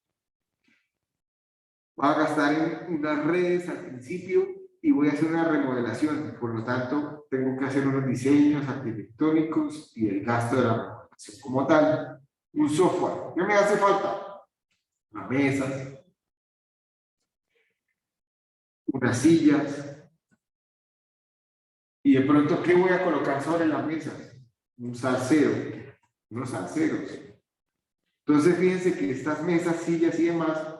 Voy a gastar en unas redes al principio y voy a hacer una remodelación. Por lo tanto, tengo que hacer unos diseños arquitectónicos y el gasto de la remodelación como tal. Un software. ¿Qué me hace falta? Las mesas, unas sillas, y de pronto, ¿qué voy a colocar sobre la mesa? Un salsero, unos salseros. Entonces, fíjense que estas mesas, sillas y demás,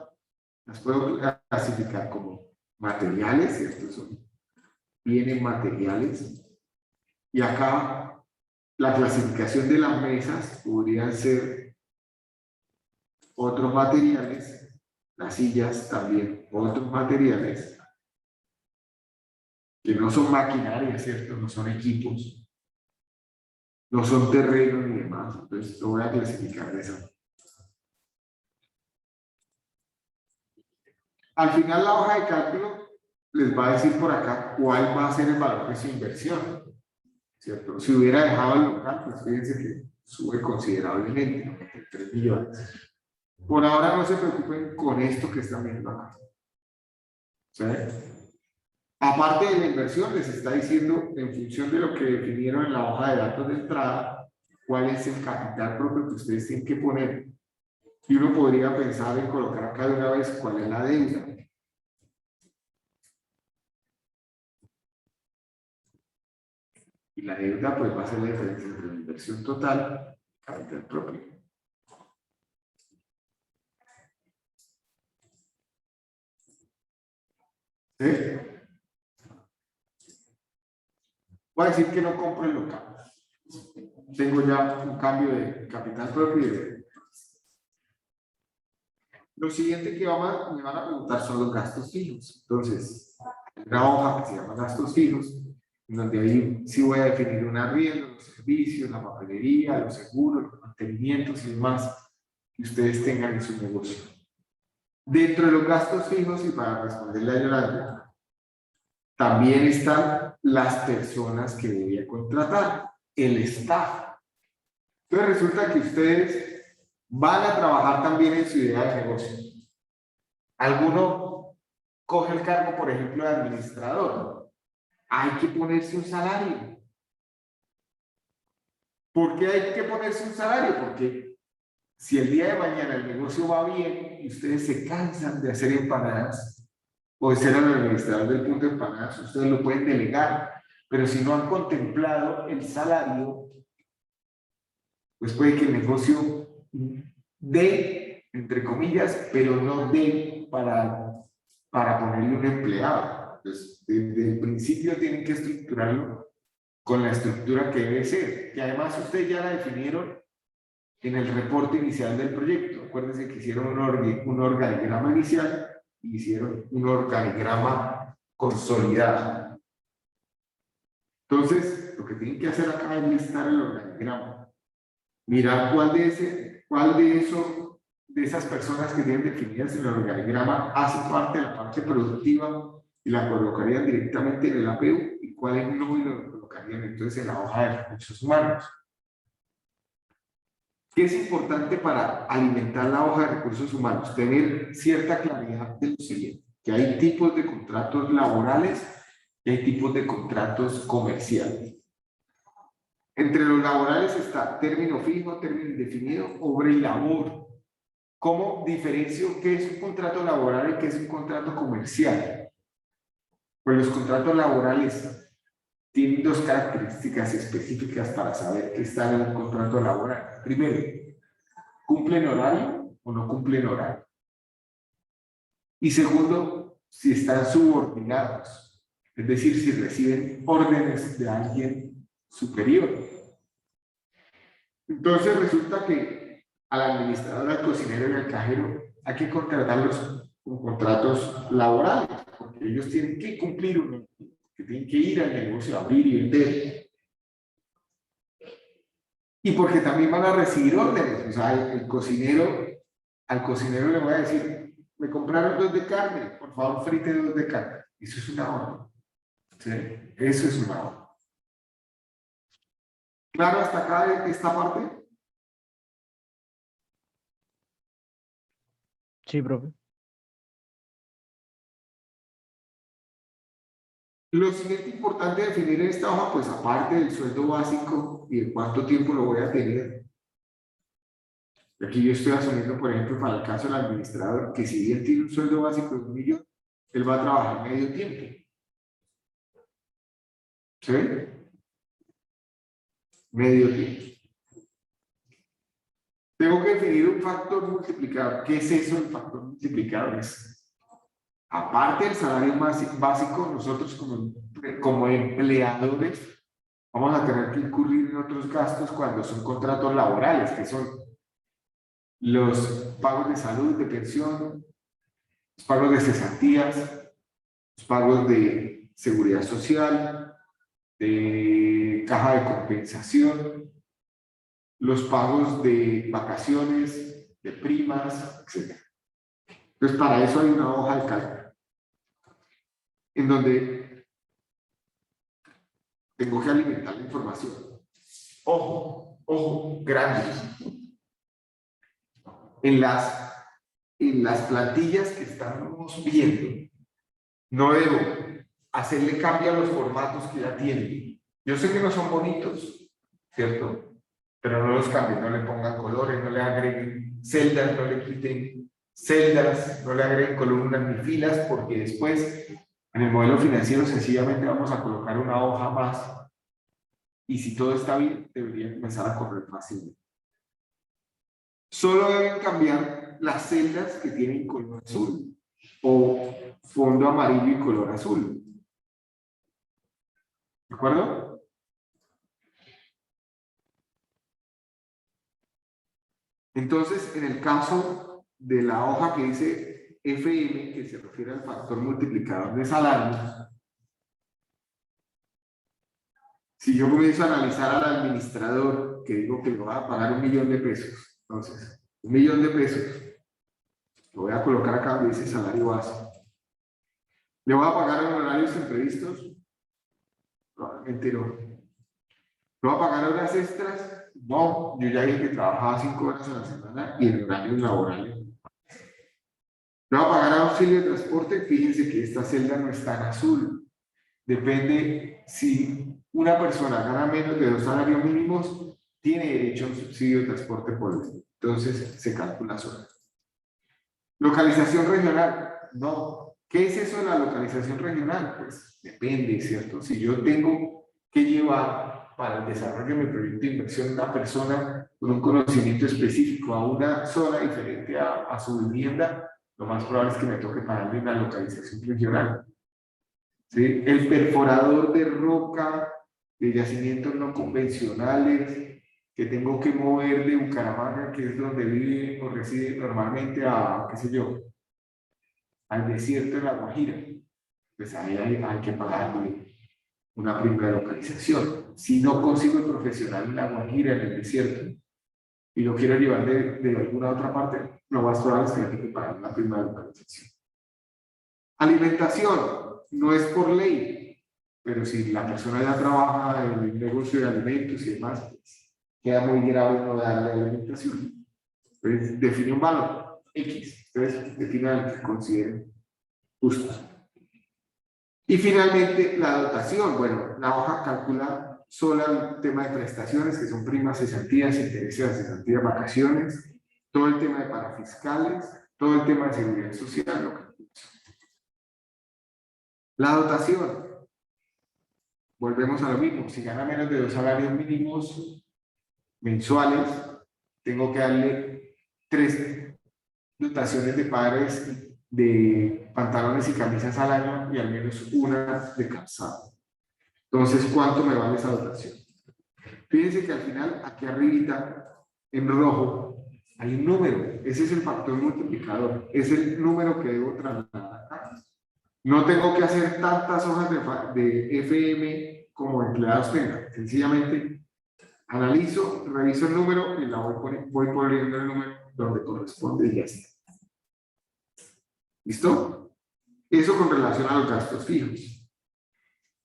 las puedo clasificar como materiales, ¿cierto? Son bienes materiales. Y acá, la clasificación de las mesas podrían ser otros materiales, las sillas también, otros materiales, que no son maquinarias, ¿cierto? No son equipos, no son terrenos ni demás. Entonces, lo voy a clasificar de esa manera. Al final, la hoja de cálculo les va a decir por acá cuál va a ser el valor de su inversión, ¿cierto? Si hubiera dejado el local, pues fíjense que sube considerablemente, ¿no? 3 millones. Por ahora no se preocupen con esto que están viendo acá. ¿Sí? Aparte de la inversión, les está diciendo, en función de lo que definieron en la hoja de datos de entrada, cuál es el capital propio que ustedes tienen que poner. Y uno podría pensar en colocar acá de una vez cuál es la deuda. Y la deuda pues va a ser la diferencia entre la inversión total y capital propio. ¿Sí? Voy a decir que no compro el local. Tengo ya un cambio de capital propio y de deuda. Lo siguiente que me van a preguntar son los gastos fijos. Entonces, hay una hoja que se llama gastos fijos, en donde ahí sí voy a definir un arriendo, los servicios, la papelería, los seguros, los mantenimientos y demás que ustedes tengan en su negocio. Dentro de los gastos fijos, y para responderle a Yolanda, también están las personas que voy a contratar, el staff. Entonces resulta que ustedes van a trabajar también en su idea de negocio. Alguno coge el cargo, por ejemplo, de administrador. Hay que ponerse un salario. ¿Por qué hay que ponerse un salario? Porque si el día de mañana el negocio va bien y ustedes se cansan de hacer empanadas o de ser el administrador del punto de empanadas, ustedes lo pueden delegar. Pero si no han contemplado el salario, pues puede que el negocio dé, entre comillas, pero no dé para ponerle un empleado. Entonces, desde el principio tienen que estructurarlo con la estructura que debe ser, que además ustedes ya la definieron en el reporte inicial del proyecto. Acuérdense que hicieron un organigrama inicial y hicieron un organigrama consolidado. Entonces, lo que tienen que hacer acá es listar el organigrama. Mirar cuál de esas personas que tienen definidas en el organigrama hace parte de la parte productiva y la colocarían directamente en el APU y cuáles no y lo colocarían entonces en la hoja de recursos humanos. ¿Qué es importante para alimentar la hoja de recursos humanos? Tener cierta claridad de lo siguiente, que hay tipos de contratos laborales y hay tipos de contratos comerciales. Entre los laborales está término fijo, término indefinido, obra y labor. ¿Cómo diferencio qué es un contrato laboral y qué es un contrato comercial? Pues los contratos laborales tienen dos características específicas para saber que están en un contrato laboral. Primero, ¿cumplen horario o no cumplen horario? Y segundo, si están subordinados, es decir, si reciben órdenes de alguien superior. Entonces resulta que al administrador, al cocinero y al cajero hay que contratarlos con contratos laborales, porque ellos tienen que cumplir que tienen que ir al negocio a abrir y vender. Y porque también van a recibir órdenes. O sea, al cocinero le voy a decir, me compraron 2 de carne, por favor frite 2 de carne. Eso es una orden. ¿Sí? Eso es una orden. ¿Claro hasta acá esta parte? Sí, profe. Lo siguiente importante definir en esta hoja, pues aparte del sueldo básico y de cuánto tiempo lo voy a tener. Aquí yo estoy asumiendo, por ejemplo, para el caso del administrador, que si bien tiene un sueldo básico de 1 millón, él va a trabajar medio tiempo. ¿Sí? Medio tiempo. Tengo que definir un factor multiplicador. ¿Qué es eso el factor multiplicador? Aparte del salario básico, nosotros como empleadores vamos a tener que incurrir en otros gastos cuando son contratos laborales, que son los pagos de salud, de pensión, los pagos de cesantías, los pagos de seguridad social, de caja de compensación, los pagos de vacaciones, de primas, etc. Entonces, para eso hay una hoja de cálculo, en donde tengo que alimentar la información. Ojo, grande. En las plantillas que estamos viendo, no debo hacerle cambio a los formatos que ya tienen. Yo sé que no son bonitos, ¿cierto? Pero no los cambien, no le pongan colores, no le agreguen celdas, no le quiten celdas, no le agreguen columnas ni filas, porque después en el modelo financiero sencillamente vamos a colocar una hoja más y si todo está bien, debería comenzar a correr fácilmente. Solo deben cambiar las celdas que tienen color azul o fondo amarillo y color azul. ¿De acuerdo? Entonces, en el caso de la hoja que dice FM, que se refiere al factor multiplicador de salarios, si yo comienzo a analizar al administrador, que digo que le va a pagar 1.000.000 de pesos, entonces, 1.000.000 de pesos, lo voy a colocar acá donde dice salario base. ¿Le voy a pagar en horarios imprevistos? Probablemente no. ¿Le voy a pagar horas extras? No, yo ya dije que trabajaba 5 horas a la semana y en horarios laborales. ¿Le voy a pagar auxilio de transporte? Fíjense que esta celda no está en azul. Depende si una persona gana menos de 2 salarios mínimos, tiene derecho a un subsidio de transporte por ley. Entonces se calcula sola. Localización regional, no. ¿Qué es eso de la localización regional? Pues depende, ¿cierto? Si yo tengo que llevar para el desarrollo de mi proyecto de inversión una persona con un conocimiento específico a una zona diferente a su vivienda, lo más probable es que me toque pagarle una localización regional. ¿Sí? El perforador de roca, de yacimientos no convencionales, que tengo que mover de Bucaramanga, que es donde vive o reside normalmente, a, qué sé yo, al desierto de La Guajira. Pues ahí hay que pagarle una prima de localización. Si no consigo el profesional en La Guajira, en el desierto, y lo quiero llevar de alguna otra parte, lo más probable es que tenga que pagar una prima de localización. Alimentación, no es por ley, pero si la persona ya trabaja en el negocio de alimentos y demás, pues, queda muy grave no darle alimentación. Entonces, define un valor X, entonces define el que consideren justo. Y finalmente, la dotación. Bueno, la hoja calcula solo el tema de prestaciones, que son primas, cesantías, intereses de cesantías, vacaciones, todo el tema de parafiscales, todo el tema de seguridad social, lo que la dotación, volvemos a lo mismo, si gana menos de 2 salarios mínimos mensuales, tengo que darle 3 dotaciones de pares de pantalones y camisas al año y al menos una de calzado. Entonces, ¿cuánto me vale esa dotación? Fíjense que al final, aquí arribita, en rojo, hay un número, ese es el factor multiplicador, es el número que debo trasladar acá. No tengo que hacer tantas hojas de FM como empleados tengan. Sencillamente analizo, reviso el número y la voy poniendo el número donde corresponde y ya está. ¿Listo? Eso con relación a los gastos fijos.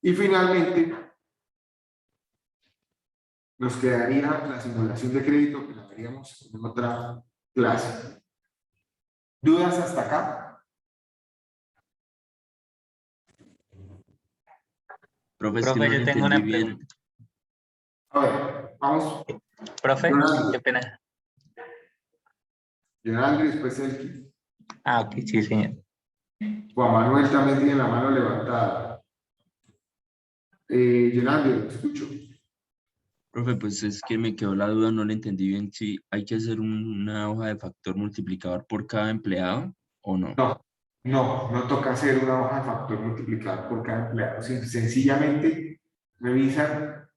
Y finalmente, nos quedaría la simulación de crédito que la veríamos en otra clase. ¿Dudas hasta acá? Profe, es que Profe, no yo le tengo entendí una bien. pregunta. A ver, vamos. Profe, Ronaldo. qué pena. Ronaldo y después Elkin. Ah, ok, sí, señor. Juan Manuel también tiene la mano levantada. Yolanda, lo escucho. Profe, pues es que me quedó la duda, no le entendí bien si hay que hacer una hoja de factor multiplicador por cada empleado o no. No toca hacer una hoja de factor multiplicador por cada empleado. Sencillamente revisan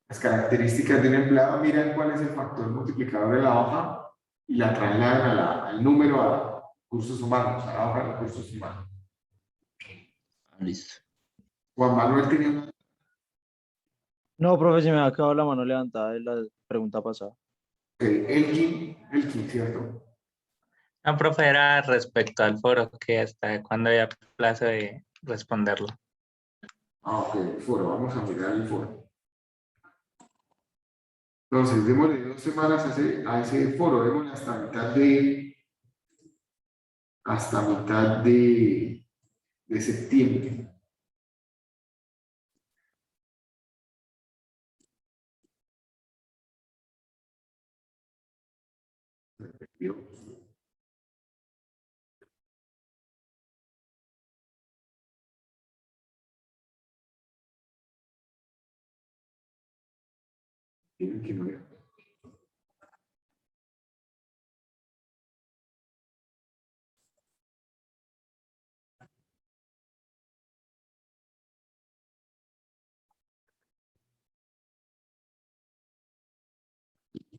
las características de un empleado, miran cuál es el factor multiplicador de la hoja y la trasladan al número a recursos humanos, a la hoja de recursos humanos. Ah, listo. Juan Manuel tenía una... No, profe, se me ha quedado la mano levantada de la pregunta pasada. Elkin, ¿cierto? No, profe, era respecto al foro, que hasta cuándo había plazo de responderlo. Ok, el foro, vamos a mirar el foro. Entonces, démosle 2 semanas a ese foro, démosle hasta mitad de septiembre. Tienen que ver.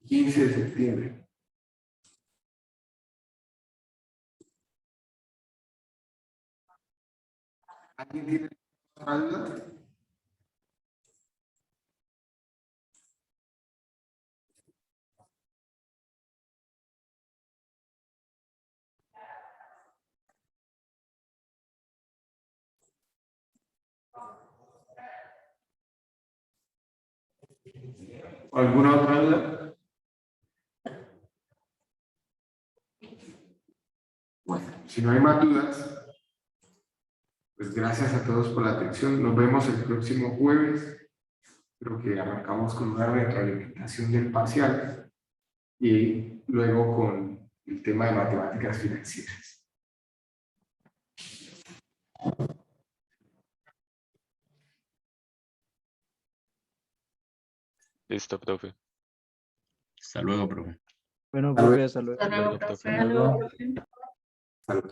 ¿15 de septiembre? ¿Alguien tiene alguna duda? ¿Alguna otra duda? Bueno, si no hay más dudas, pues gracias a todos por la atención. Nos vemos el próximo jueves. Creo que arrancamos con una retroalimentación del parcial y luego con el tema de matemáticas financieras. Listo, profe. Hasta luego, profe. Bueno, Hasta luego. profe, hasta luego. Hasta luego, profe. Hasta luego. Salud.